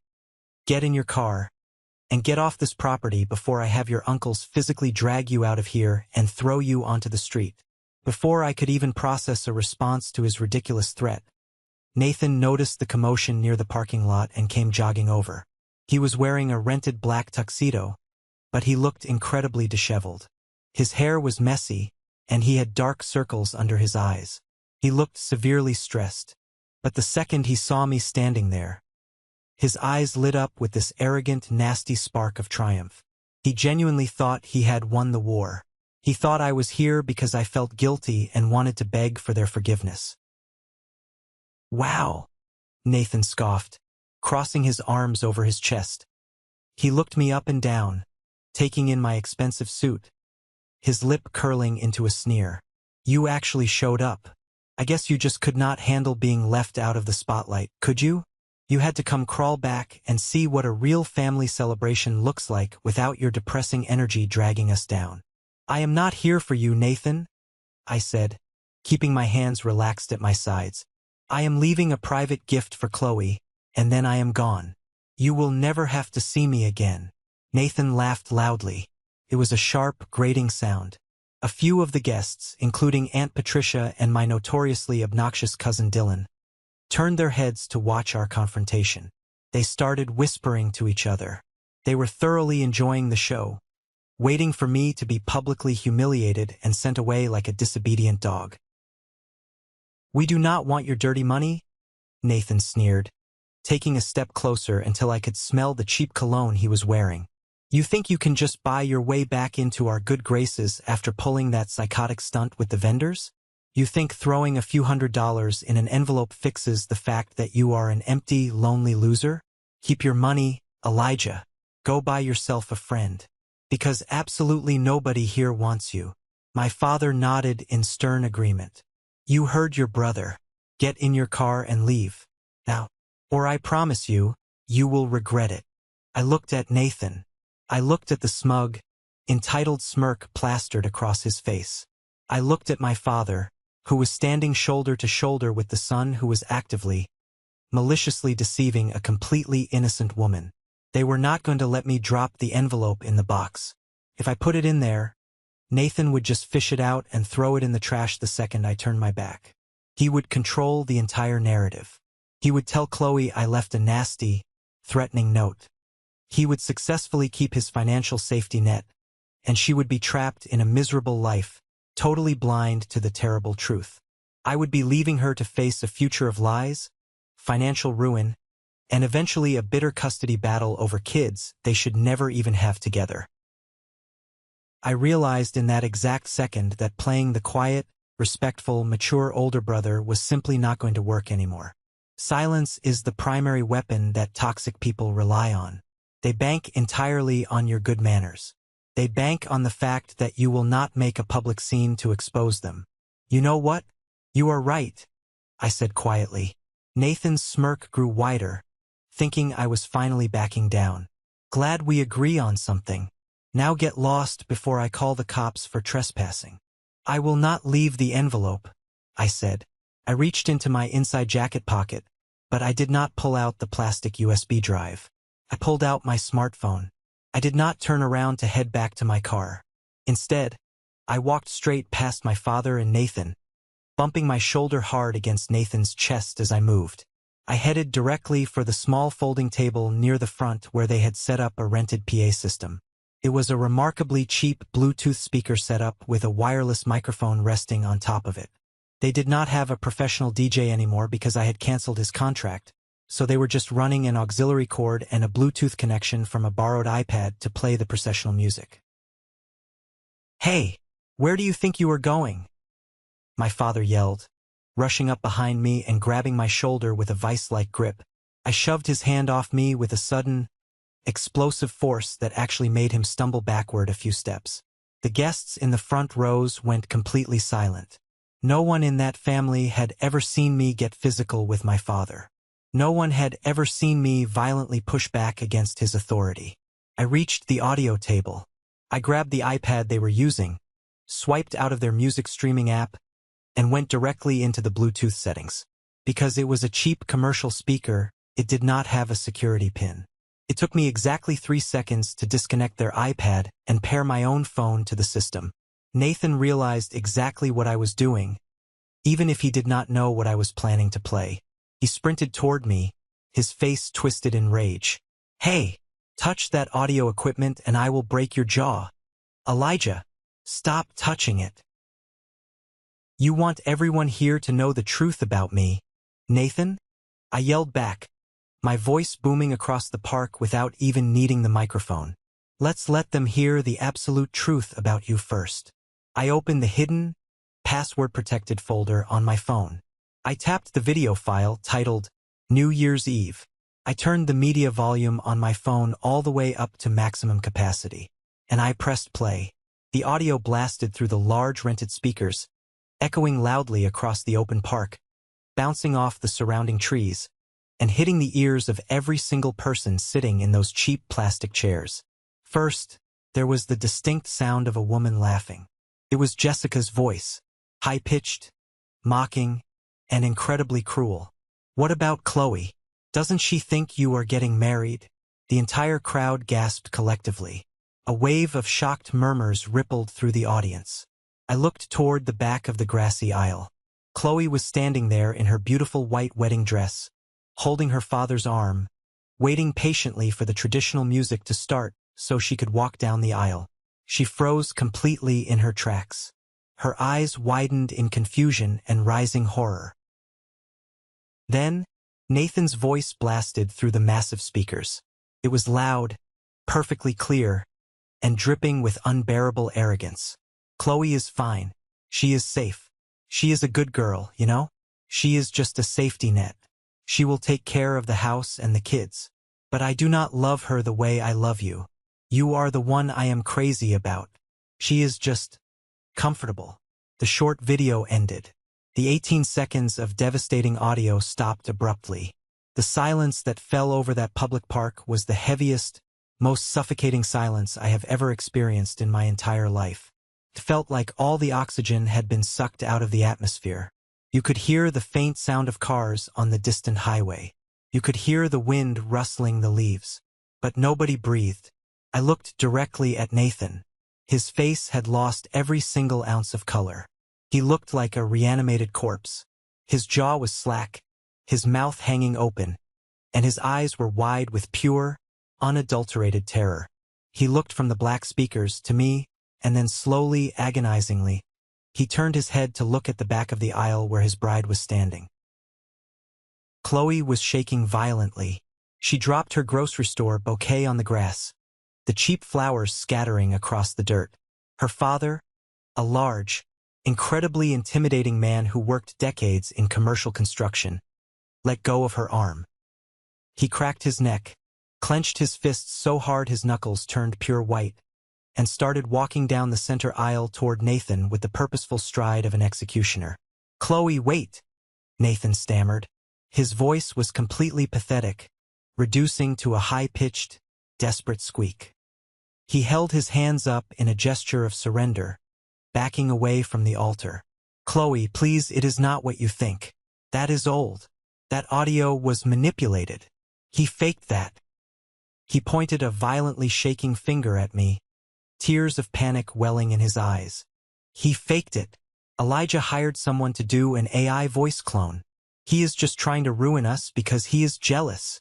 get in your car, and get off this property before I have your uncles physically drag you out of here and throw you onto the street." Before I could even process a response to his ridiculous threat, Nathan noticed the commotion near the parking lot and came jogging over. He was wearing a rented black tuxedo, but he looked incredibly disheveled. His hair was messy, and he had dark circles under his eyes. He looked severely stressed. But the second he saw me standing there, his eyes lit up with this arrogant, nasty spark of triumph. He genuinely thought he had won the war. He thought I was here because I felt guilty and wanted to beg for their forgiveness. "Wow," Nathan scoffed, crossing his arms over his chest. He looked me up and down, taking in my expensive suit, his lip curling into a sneer. "You actually showed up. I guess you just could not handle being left out of the spotlight, could you? You had to come crawl back and see what a real family celebration looks like without your depressing energy dragging us down." "I am not here for you, Nathan," I said, keeping my hands relaxed at my sides. "I am leaving a private gift for Chloe, and then I am gone. You will never have to see me again." Nathan laughed loudly. It was a sharp, grating sound. A few of the guests, including Aunt Patricia and my notoriously obnoxious cousin Dylan, turned their heads to watch our confrontation. They started whispering to each other. They were thoroughly enjoying the show, waiting for me to be publicly humiliated and sent away like a disobedient dog. "We do not want your dirty money," Nathan sneered, taking a step closer until I could smell the cheap cologne he was wearing. "You think you can just buy your way back into our good graces after pulling that psychotic stunt with the vendors? You think throwing a few $100s in an envelope fixes the fact that you are an empty, lonely loser? Keep your money, Elijah. Go buy yourself a friend. Because absolutely nobody here wants you." My father nodded in stern agreement. "You heard your brother. Get in your car and leave. Now, or I promise you, you will regret it." I looked at Nathan. I looked at the smug, entitled smirk plastered across his face. I looked at my father, who was standing shoulder to shoulder with the son who was actively, maliciously deceiving a completely innocent woman. They were not going to let me drop the envelope in the box. If I put it in there, Nathan would just fish it out and throw it in the trash the second I turned my back. He would control the entire narrative. He would tell Chloe I left a nasty, threatening note. He would successfully keep his financial safety net, and she would be trapped in a miserable life, totally blind to the terrible truth. I would be leaving her to face a future of lies, financial ruin, and eventually a bitter custody battle over kids they should never even have together. I realized in that exact second that playing the quiet, respectful, mature older brother was simply not going to work anymore. Silence is the primary weapon that toxic people rely on. They bank entirely on your good manners. They bank on the fact that you will not make a public scene to expose them. You know what? You are right, I said quietly. Nathan's smirk grew wider, thinking I was finally backing down. Glad we agree on something. Now get lost before I call the cops for trespassing. I will not leave the envelope, I said. I reached into my inside jacket pocket, but I did not pull out the plastic USB drive. I pulled out my smartphone. I did not turn around to head back to my car. Instead, I walked straight past my father and Nathan, bumping my shoulder hard against Nathan's chest as I moved. I headed directly for the small folding table near the front where they had set up a rented PA system. It was a remarkably cheap Bluetooth speaker setup with a wireless microphone resting on top of it. They did not have a professional DJ anymore because I had canceled his contract, so they were just running an auxiliary cord and a Bluetooth connection from a borrowed iPad to play the processional music. "Hey, where do you think you are going?" my father yelled, rushing up behind me and grabbing my shoulder with a vice-like grip. I shoved his hand off me with a sudden, explosive force that actually made him stumble backward a few steps. The guests in the front rows went completely silent. No one in that family had ever seen me get physical with my father. No one had ever seen me violently push back against his authority. I reached the audio table. I grabbed the iPad they were using, swiped out of their music streaming app, and went directly into the Bluetooth settings. Because it was a cheap commercial speaker, it did not have a security pin. It took me exactly 3 seconds to disconnect their iPad and pair my own phone to the system. Nathan realized exactly what I was doing, even if he did not know what I was planning to play. He sprinted toward me, his face twisted in rage. "Hey, touch that audio equipment and I will break your jaw. Elijah, stop touching it. You want everyone here to know the truth about me, Nathan?" I yelled back, my voice booming across the park without even needing the microphone. "Let's let them hear the absolute truth about you first." I opened the hidden, password-protected folder on my phone. I tapped the video file titled New Year's Eve. I turned the media volume on my phone all the way up to maximum capacity, and I pressed play. The audio blasted through the large rented speakers, echoing loudly across the open park, bouncing off the surrounding trees, and hitting the ears of every single person sitting in those cheap plastic chairs. First, there was the distinct sound of a woman laughing. It was Jessica's voice, high-pitched, mocking, and incredibly cruel. "What about Chloe? Doesn't she think you are getting married?" The entire crowd gasped collectively. A wave of shocked murmurs rippled through the audience. I looked toward the back of the grassy aisle. Chloe was standing there in her beautiful white wedding dress, holding her father's arm, waiting patiently for the traditional music to start so she could walk down the aisle. She froze completely in her tracks. Her eyes widened in confusion and rising horror. Then, Nathan's voice blasted through the massive speakers. It was loud, perfectly clear, and dripping with unbearable arrogance. "Chloe is fine. She is safe. She is a good girl, you know? She is just a safety net. She will take care of the house and the kids. But I do not love her the way I love you. You are the one I am crazy about. She is just comfortable." The short video ended. The 18 seconds of devastating audio stopped abruptly. The silence that fell over that public park was the heaviest, most suffocating silence I have ever experienced in my entire life. It felt like all the oxygen had been sucked out of the atmosphere. You could hear the faint sound of cars on the distant highway. You could hear the wind rustling the leaves. But nobody breathed. I looked directly at Nathan. His face had lost every single ounce of color. He looked like a reanimated corpse. His jaw was slack, his mouth hanging open, and his eyes were wide with pure, unadulterated terror. He looked from the black speakers to me, and then slowly, agonizingly, he turned his head to look at the back of the aisle where his bride was standing. Chloe was shaking violently. She dropped her grocery store bouquet on the grass, the cheap flowers scattering across the dirt. Her father, a large, incredibly intimidating man who worked decades in commercial construction, let go of her arm. He cracked his neck, clenched his fists so hard his knuckles turned pure white, and started walking down the center aisle toward Nathan with the purposeful stride of an executioner. "Chloe, wait!" Nathan stammered. His voice was completely pathetic, reducing to a high-pitched, desperate squeak. He held his hands up in a gesture of surrender, backing away from the altar. "Chloe, please, it is not what you think. That is old. That audio was manipulated. He faked that." He pointed a violently shaking finger at me, tears of panic welling in his eyes. "He faked it. Elijah hired someone to do an AI voice clone. He is just trying to ruin us because he is jealous."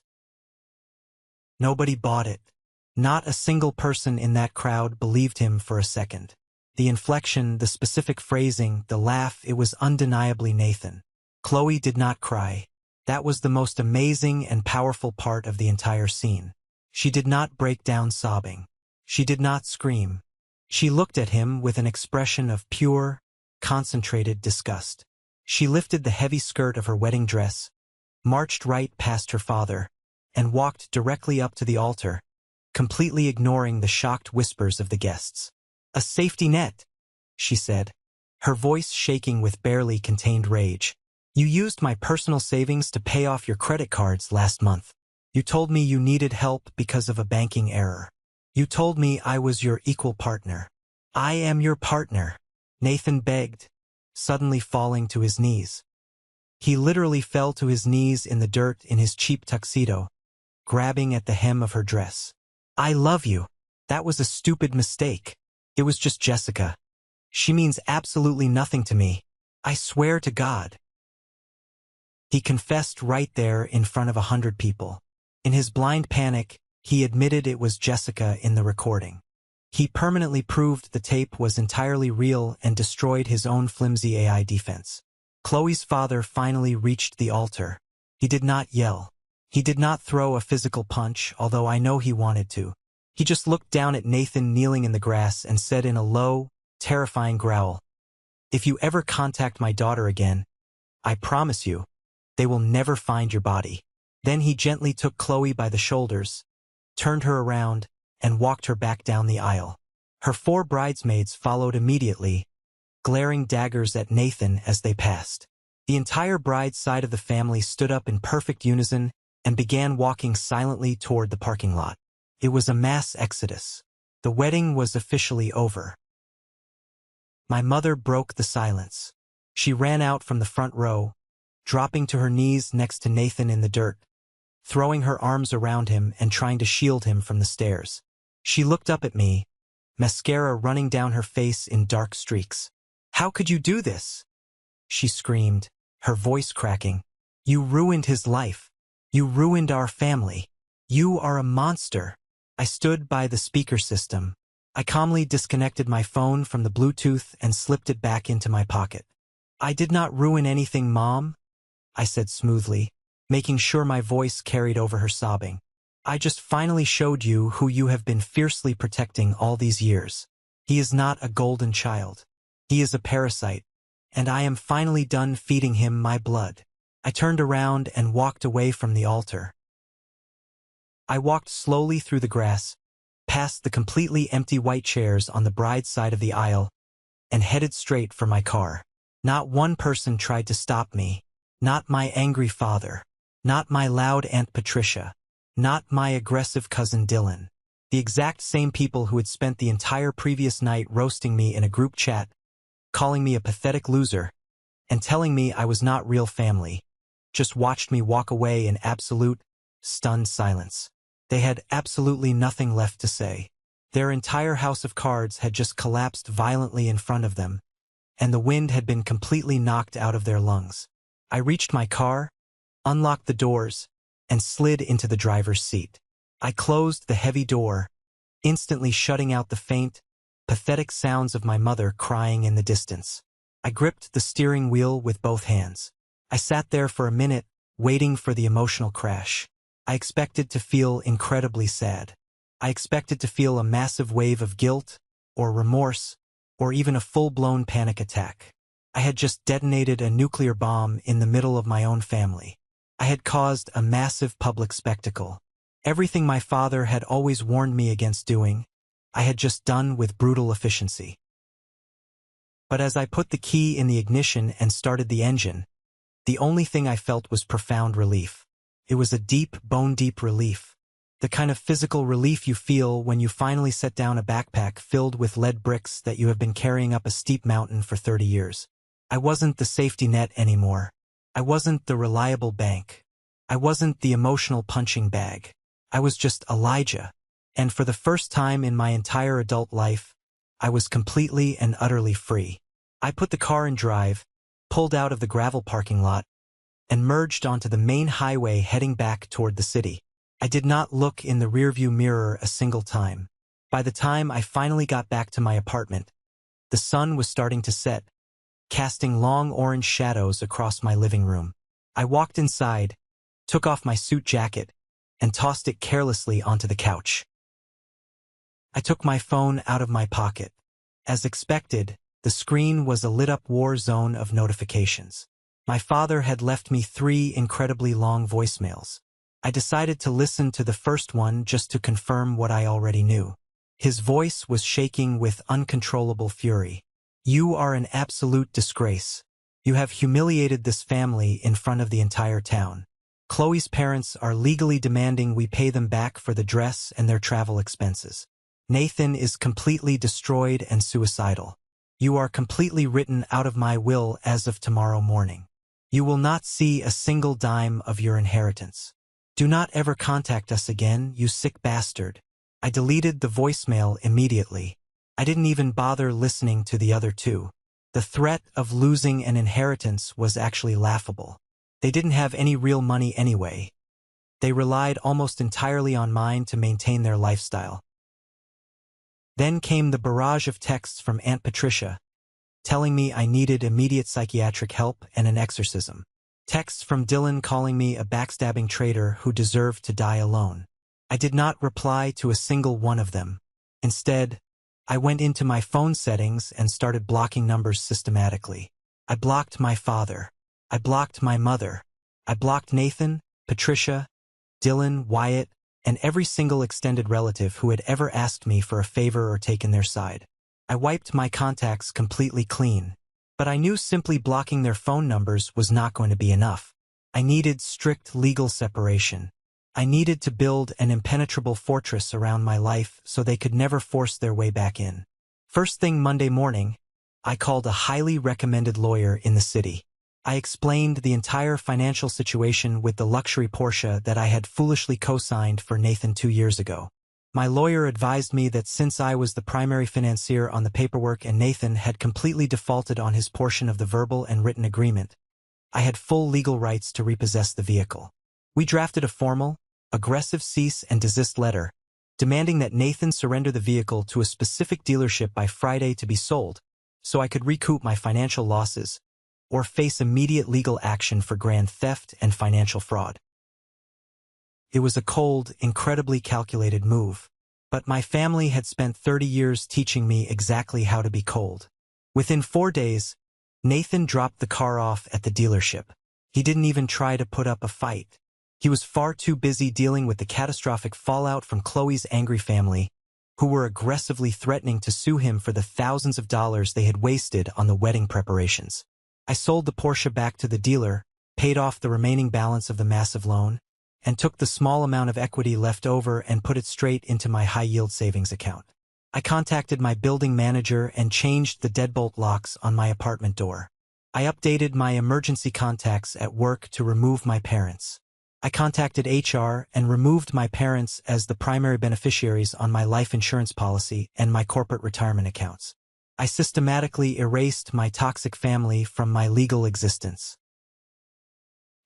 Nobody bought it. Not a single person in that crowd believed him for a second. The inflection, the specific phrasing, the laugh, it was undeniably Nathan. Chloe did not cry. That was the most amazing and powerful part of the entire scene. She did not break down sobbing. She did not scream. She looked at him with an expression of pure, concentrated disgust. She lifted the heavy skirt of her wedding dress, marched right past her father, and walked directly up to the altar, completely ignoring the shocked whispers of the guests. "A safety net," she said, her voice shaking with barely contained rage. "You used my personal savings to pay off your credit cards last month. You told me you needed help because of a banking error. You told me I was your equal partner. I am your partner," Nathan begged, suddenly falling to his knees. He literally fell to his knees in the dirt in his cheap tuxedo, grabbing at the hem of her dress. "I love you. That was a stupid mistake. It was just Jessica. She means absolutely nothing to me. I swear to God." He confessed right there in front of 100 people. In his blind panic, he admitted it was Jessica in the recording. He permanently proved the tape was entirely real and destroyed his own flimsy AI defense. Chloe's father finally reached the altar. He did not yell. He did not throw a physical punch, although I know he wanted to. He just looked down at Nathan kneeling in the grass and said in a low, terrifying growl, "If you ever contact my daughter again, I promise you, they will never find your body." Then he gently took Chloe by the shoulders, turned her around, and walked her back down the aisle. Her 4 bridesmaids followed immediately, glaring daggers at Nathan as they passed. The entire bride's side of the family stood up in perfect unison and began walking silently toward the parking lot. It was a mass exodus. The wedding was officially over. My mother broke the silence. She ran out from the front row, dropping to her knees next to Nathan in the dirt, throwing her arms around him and trying to shield him from the stairs. She looked up at me, mascara running down her face in dark streaks. "How could you do this?" she screamed, her voice cracking. "You ruined his life. You ruined our family. You are a monster." I stood by the speaker system. I calmly disconnected my phone from the Bluetooth and slipped it back into my pocket. "I did not ruin anything, Mom," I said smoothly, making sure my voice carried over her sobbing. "I just finally showed you who you have been fiercely protecting all these years. He is not a golden child. He is a parasite, and I am finally done feeding him my blood." I turned around and walked away from the altar. I walked slowly through the grass, past the completely empty white chairs on the bride's side of the aisle, and headed straight for my car. Not one person tried to stop me. Not my angry father. Not my loud Aunt Patricia. Not my aggressive cousin Dylan. The exact same people who had spent the entire previous night roasting me in a group chat, calling me a pathetic loser, and telling me I was not real family, just watched me walk away in absolute, stunned silence. They had absolutely nothing left to say. Their entire house of cards had just collapsed violently in front of them, and the wind had been completely knocked out of their lungs. I reached my car, unlocked the doors, and slid into the driver's seat. I closed the heavy door, instantly shutting out the faint, pathetic sounds of my mother crying in the distance. I gripped the steering wheel with both hands. I sat there for a minute, waiting for the emotional crash. I expected to feel incredibly sad. I expected to feel a massive wave of guilt, or remorse, or even a full-blown panic attack. I had just detonated a nuclear bomb in the middle of my own family. I had caused a massive public spectacle. Everything my father had always warned me against doing, I had just done with brutal efficiency. But as I put the key in the ignition and started the engine, the only thing I felt was profound relief. It was a deep, bone-deep relief. The kind of physical relief you feel when you finally set down a backpack filled with lead bricks that you have been carrying up a steep mountain for 30 years. I wasn't the safety net anymore. I wasn't the reliable bank. I wasn't the emotional punching bag. I was just Elijah. And for the first time in my entire adult life, I was completely and utterly free. I put the car in drive, pulled out of the gravel parking lot, and merged onto the main highway heading back toward the city. I did not look in the rearview mirror a single time. By the time I finally got back to my apartment, the sun was starting to set, casting long orange shadows across my living room. I walked inside, took off my suit jacket, and tossed it carelessly onto the couch. I took my phone out of my pocket. As expected, the screen was a lit-up war zone of notifications. My father had left me 3 incredibly long voicemails. I decided to listen to the first one just to confirm what I already knew. His voice was shaking with uncontrollable fury. "You are an absolute disgrace. You have humiliated this family in front of the entire town. Chloe's parents are legally demanding we pay them back for the dress and their travel expenses. Nathan is completely destroyed and suicidal. You are completely written out of my will as of tomorrow morning. You will not see a single dime of your inheritance. Do not ever contact us again, you sick bastard." I deleted the voicemail immediately. I didn't even bother listening to the other 2. The threat of losing an inheritance was actually laughable. They didn't have any real money anyway. They relied almost entirely on mine to maintain their lifestyle. Then came the barrage of texts from Aunt Patricia, telling me I needed immediate psychiatric help and an exorcism. Texts from Dylan calling me a backstabbing traitor who deserved to die alone. I did not reply to a single one of them. Instead, I went into my phone settings and started blocking numbers systematically. I blocked my father. I blocked my mother. I blocked Nathan, Patricia, Dylan, Wyatt, and every single extended relative who had ever asked me for a favor or taken their side. I wiped my contacts completely clean. But I knew simply blocking their phone numbers was not going to be enough. I needed strict legal separation. I needed to build an impenetrable fortress around my life so they could never force their way back in. First thing Monday morning, I called a highly recommended lawyer in the city. I explained the entire financial situation with the luxury Porsche that I had foolishly co-signed for Nathan 2 years ago. My lawyer advised me that since I was the primary financier on the paperwork and Nathan had completely defaulted on his portion of the verbal and written agreement, I had full legal rights to repossess the vehicle. We drafted a formal, aggressive cease and desist letter, demanding that Nathan surrender the vehicle to a specific dealership by Friday to be sold, so I could recoup my financial losses, or face immediate legal action for grand theft and financial fraud. It was a cold, incredibly calculated move, but my family had spent 30 years teaching me exactly how to be cold. Within 4 days, Nathan dropped the car off at the dealership. He didn't even try to put up a fight. He was far too busy dealing with the catastrophic fallout from Chloe's angry family, who were aggressively threatening to sue him for the thousands of dollars they had wasted on the wedding preparations. I sold the Porsche back to the dealer, paid off the remaining balance of the massive loan, and took the small amount of equity left over and put it straight into my high-yield savings account. I contacted my building manager and changed the deadbolt locks on my apartment door. I updated my emergency contacts at work to remove my parents. I contacted HR and removed my parents as the primary beneficiaries on my life insurance policy and my corporate retirement accounts. I systematically erased my toxic family from my legal existence.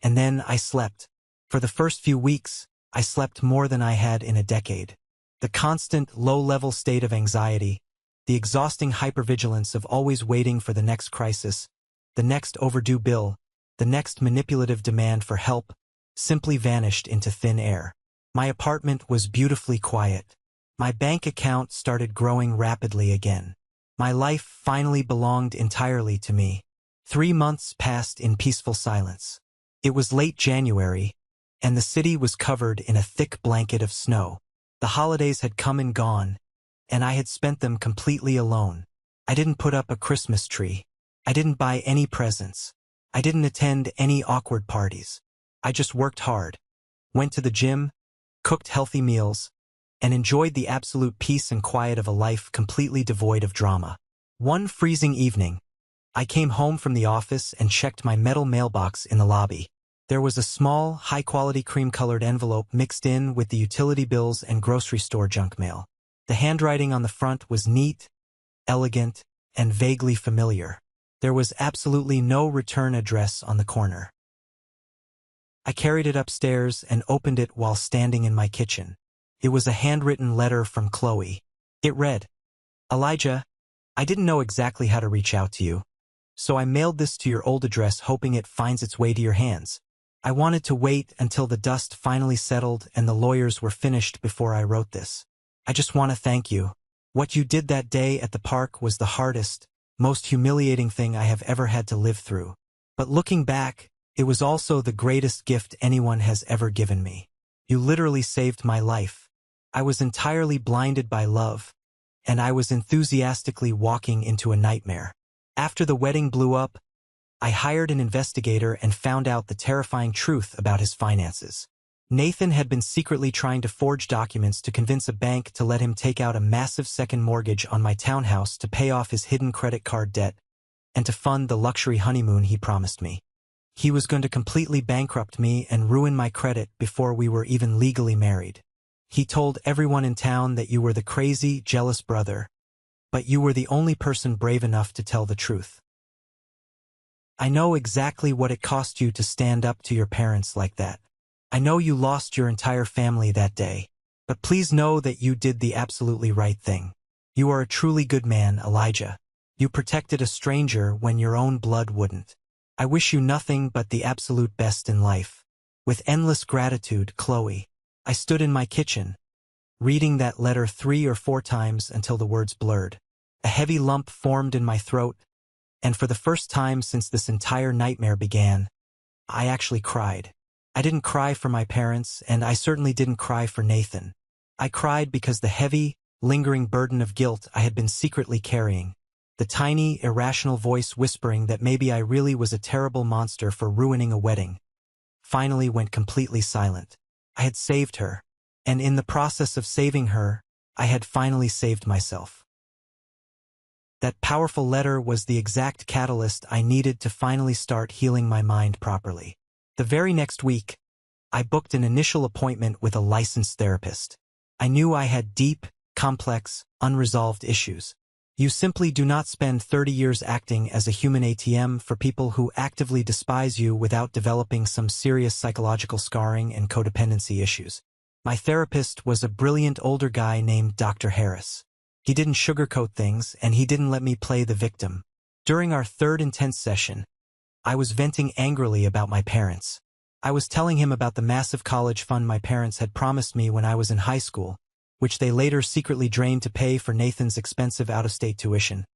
And then I slept. For the first few weeks, I slept more than I had in a decade. The constant, low-level state of anxiety, the exhausting hypervigilance of always waiting for the next crisis, the next overdue bill, the next manipulative demand for help, simply vanished into thin air. My apartment was beautifully quiet. My bank account started growing rapidly again. My life finally belonged entirely to me. 3 months passed in peaceful silence. It was late January, and the city was covered in a thick blanket of snow. The holidays had come and gone, and I had spent them completely alone. I didn't put up a Christmas tree. I didn't buy any presents. I didn't attend any awkward parties. I just worked hard, went to the gym, cooked healthy meals, and enjoyed the absolute peace and quiet of a life completely devoid of drama. One freezing evening, I came home from the office and checked my metal mailbox in the lobby. There was a small, high-quality cream-colored envelope mixed in with the utility bills and grocery store junk mail. The handwriting on the front was neat, elegant, and vaguely familiar. There was absolutely no return address on the corner. I carried it upstairs and opened it while standing in my kitchen. It was a handwritten letter from Chloe. It read, "Elijah, I didn't know exactly how to reach out to you, so I mailed this to your old address hoping it finds its way to your hands. I wanted to wait until the dust finally settled and the lawyers were finished before I wrote this. I just want to thank you. What you did that day at the park was the hardest, most humiliating thing I have ever had to live through. But looking back, it was also the greatest gift anyone has ever given me. You literally saved my life. I was entirely blinded by love, and I was enthusiastically walking into a nightmare. After the wedding blew up, I hired an investigator and found out the terrifying truth about his finances. Nathan had been secretly trying to forge documents to convince a bank to let him take out a massive second mortgage on my townhouse to pay off his hidden credit card debt and to fund the luxury honeymoon he promised me. He was going to completely bankrupt me and ruin my credit before we were even legally married. He told everyone in town that you were the crazy, jealous brother, but you were the only person brave enough to tell the truth. I know exactly what it cost you to stand up to your parents like that. I know you lost your entire family that day, but please know that you did the absolutely right thing. You are a truly good man, Elijah. You protected a stranger when your own blood wouldn't. I wish you nothing but the absolute best in life. With endless gratitude, Chloe." I stood in my kitchen, reading that letter 3 or 4 times until the words blurred. A heavy lump formed in my throat, and for the first time since this entire nightmare began, I actually cried. I didn't cry for my parents, and I certainly didn't cry for Nathan. I cried because the heavy, lingering burden of guilt I had been secretly carrying, the tiny, irrational voice whispering that maybe I really was a terrible monster for ruining a wedding, finally went completely silent. I had saved her, and in the process of saving her, I had finally saved myself. That powerful letter was the exact catalyst I needed to finally start healing my mind properly. The very next week, I booked an initial appointment with a licensed therapist. I knew I had deep, complex, unresolved issues. You simply do not spend 30 years acting as a human ATM for people who actively despise you without developing some serious psychological scarring and codependency issues. My therapist was a brilliant older guy named Dr. Harris. He didn't sugarcoat things, and he didn't let me play the victim. During our third intense session, I was venting angrily about my parents. I was telling him about the massive college fund my parents had promised me when I was in high school, which they later secretly drained to pay for Nathan's expensive out-of-state tuition,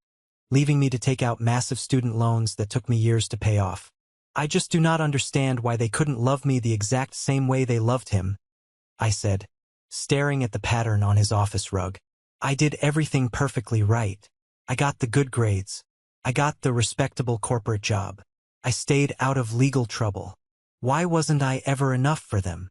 leaving me to take out massive student loans that took me years to pay off. I just do not understand why they couldn't love me the exact same way they loved him, I said, staring at the pattern on his office rug. I did everything perfectly right. I got the good grades. I got the respectable corporate job. I stayed out of legal trouble. Why wasn't I ever enough for them?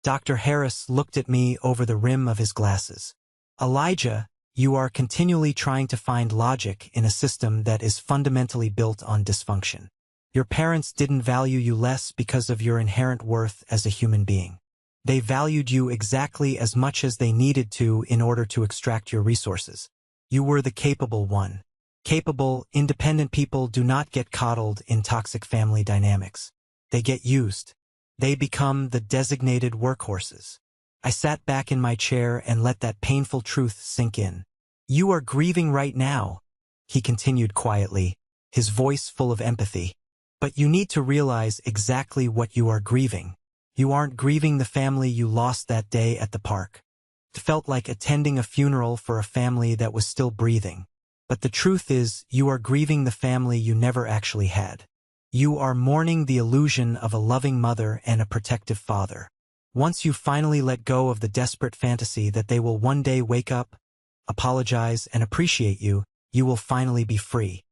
Dr. Harris looked at me over the rim of his glasses. Elijah, you are continually trying to find logic in a system that is fundamentally built on dysfunction. Your parents didn't value you less because of your inherent worth as a human being. They valued you exactly as much as they needed to in order to extract your resources. You were the capable one. Capable, independent people do not get coddled in toxic family dynamics. They get used. They become the designated workhorses. I sat back in my chair and let that painful truth sink in. You are grieving right now, he continued quietly, his voice full of empathy. But you need to realize exactly what you are grieving. You aren't grieving the family you lost that day at the park. It felt like attending a funeral for a family that was still breathing. But the truth is, you are grieving the family you never actually had. You are mourning the illusion of a loving mother and a protective father. Once you finally let go of the desperate fantasy that they will one day wake up, apologize, and appreciate you, you will finally be free.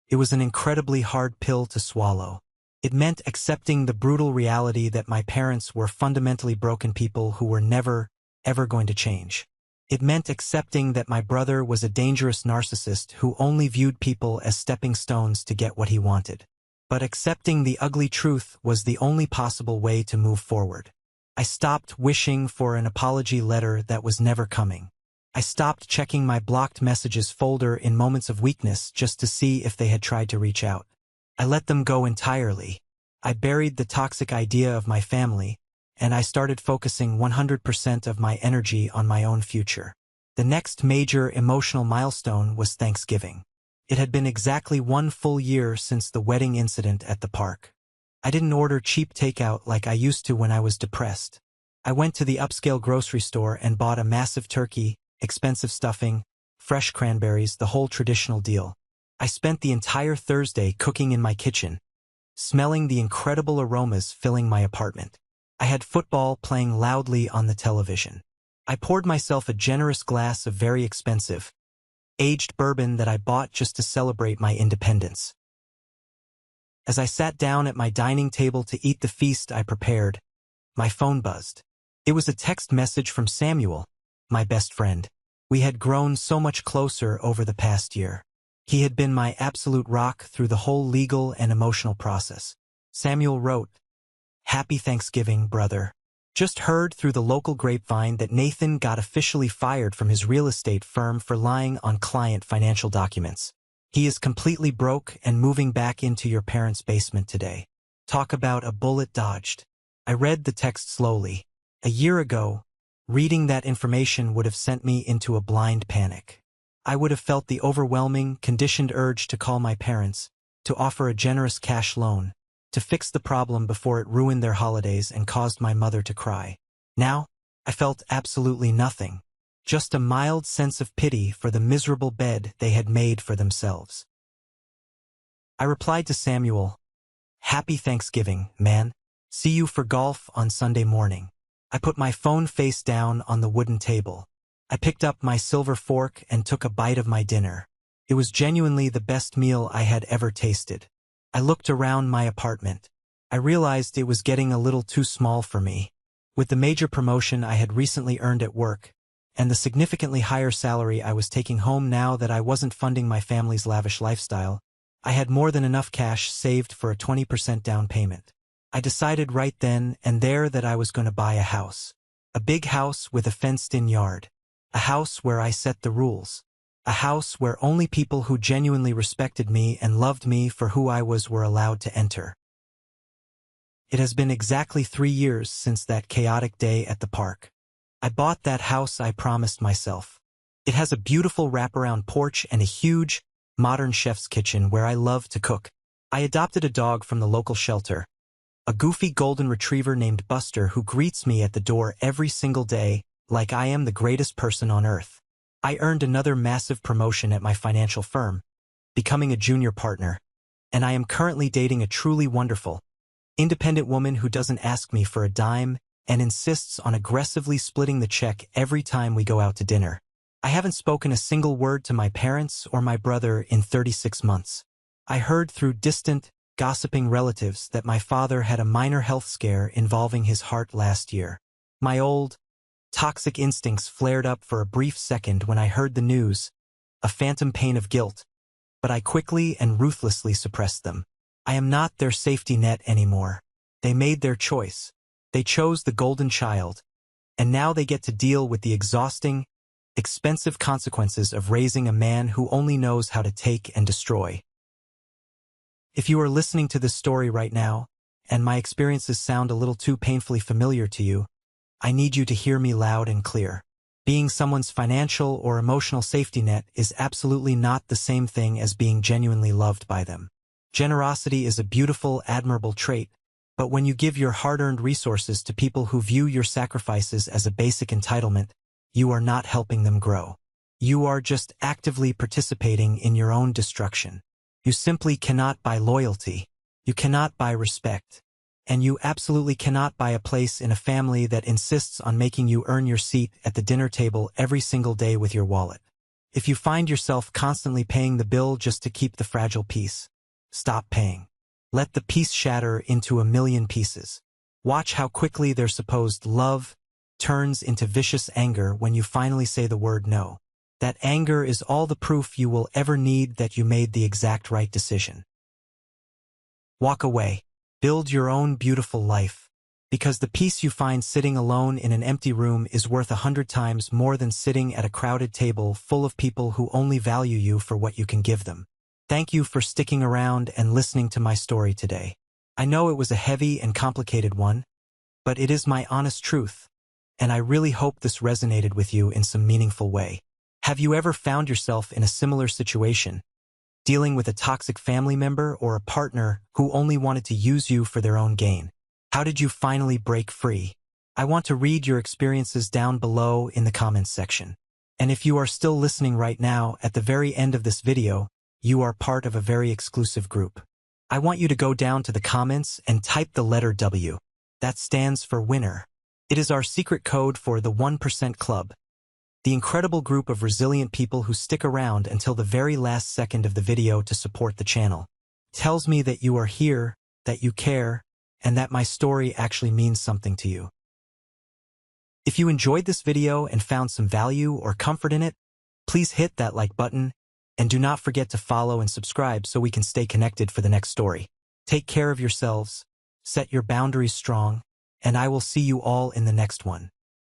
It was an incredibly hard pill to swallow. It meant accepting the brutal reality that my parents were fundamentally broken people who were never, ever going to change. It meant accepting that my brother was a dangerous narcissist who only viewed people as stepping stones to get what he wanted. But accepting the ugly truth was the only possible way to move forward. I stopped wishing for an apology letter that was never coming. I stopped checking my blocked messages folder in moments of weakness just to see if they had tried to reach out. I let them go entirely. I buried the toxic idea of my family, and I started focusing 100% of my energy on my own future. The next major emotional milestone was Thanksgiving. It had been exactly 1 full year since the wedding incident at the park. I didn't order cheap takeout like I used to when I was depressed. I went to the upscale grocery store and bought a massive turkey, expensive stuffing, fresh cranberries, the whole traditional deal. I spent the entire Thursday cooking in my kitchen, smelling the incredible aromas filling my apartment. I had football playing loudly on the television. I poured myself a generous glass of very expensive, aged bourbon that I bought just to celebrate my independence. As I sat down at my dining table to eat the feast I prepared, my phone buzzed. It was a text message from Samuel, my best friend. We had grown so much closer over the past year. He had been my absolute rock through the whole legal and emotional process. Samuel wrote, "Happy Thanksgiving, brother. Just heard through the local grapevine that Nathan got officially fired from his real estate firm for lying on client financial documents. He is completely broke and moving back into your parents' basement today. Talk about a bullet dodged." I read the text slowly. A year ago, reading that information would have sent me into a blind panic. I would have felt the overwhelming, conditioned urge to call my parents, to offer a generous cash loan, to fix the problem before it ruined their holidays and caused my mother to cry. Now, I felt absolutely nothing, just a mild sense of pity for the miserable bed they had made for themselves. I replied to Samuel, "Happy Thanksgiving, man. See you for golf on Sunday morning." I put my phone face down on the wooden table. I picked up my silver fork and took a bite of my dinner. It was genuinely the best meal I had ever tasted. I looked around my apartment. I realized it was getting a little too small for me. With the major promotion I had recently earned at work, and the significantly higher salary I was taking home now that I wasn't funding my family's lavish lifestyle, I had more than enough cash saved for a 20% down payment. I decided right then and there that I was going to buy a house. A big house with a fenced-in yard. A house where I set the rules. A house where only people who genuinely respected me and loved me for who I was were allowed to enter. It has been exactly 3 years since that chaotic day at the park. I bought that house I promised myself. It has a beautiful wraparound porch and a huge, modern chef's kitchen where I love to cook. I adopted a dog from the local shelter, a goofy golden retriever named Buster who greets me at the door every single day like I am the greatest person on earth. I earned another massive promotion at my financial firm, becoming a junior partner, and I am currently dating a truly wonderful, independent woman who doesn't ask me for a dime and insists on aggressively splitting the check every time we go out to dinner. I haven't spoken a single word to my parents or my brother in 36 months. I heard through distant, gossiping relatives that my father had a minor health scare involving his heart last year. My old, toxic instincts flared up for a brief second when I heard the news, a phantom pain of guilt, but I quickly and ruthlessly suppressed them. I am not their safety net anymore. They made their choice. They chose the golden child, and now they get to deal with the exhausting, expensive consequences of raising a man who only knows how to take and destroy. If you are listening to this story right now, and my experiences sound a little too painfully familiar to you, I need you to hear me loud and clear. Being someone's financial or emotional safety net is absolutely not the same thing as being genuinely loved by them. Generosity is a beautiful, admirable trait, But when you give your hard-earned resources to people who view your sacrifices as a basic entitlement, you are not helping them grow. You are just actively participating in your own destruction. You simply cannot buy loyalty. You cannot buy respect. And you absolutely cannot buy a place in a family that insists on making you earn your seat at the dinner table every single day with your wallet. If you find yourself constantly paying the bill just to keep the fragile peace, stop paying. Let the peace shatter into a million pieces. Watch how quickly their supposed love turns into vicious anger when you finally say the word no. That anger is all the proof you will ever need that you made the exact right decision. Walk away. Build your own beautiful life. Because the peace you find sitting alone in an empty room is worth 100 times more than sitting at a crowded table full of people who only value you for what you can give them. Thank you for sticking around and listening to my story today. I know it was a heavy and complicated one, but it is my honest truth, and I really hope this resonated with you in some meaningful way. Have you ever found yourself in a similar situation, dealing with a toxic family member or a partner who only wanted to use you for their own gain? How did you finally break free? I want to read your experiences down below in the comments section. And if you are still listening right now, at the very end of this video, you are part of a very exclusive group. I want you to go down to the comments and type the letter W. That stands for winner. It is our secret code for the 1% Club, the incredible group of resilient people who stick around until the very last second of the video to support the channel. It tells me that you are here, that you care, and that my story actually means something to you. If you enjoyed this video and found some value or comfort in it, please hit that like button, and do not forget to follow and subscribe so we can stay connected for the next story. Take care of yourselves, set your boundaries strong, and I will see you all in the next one.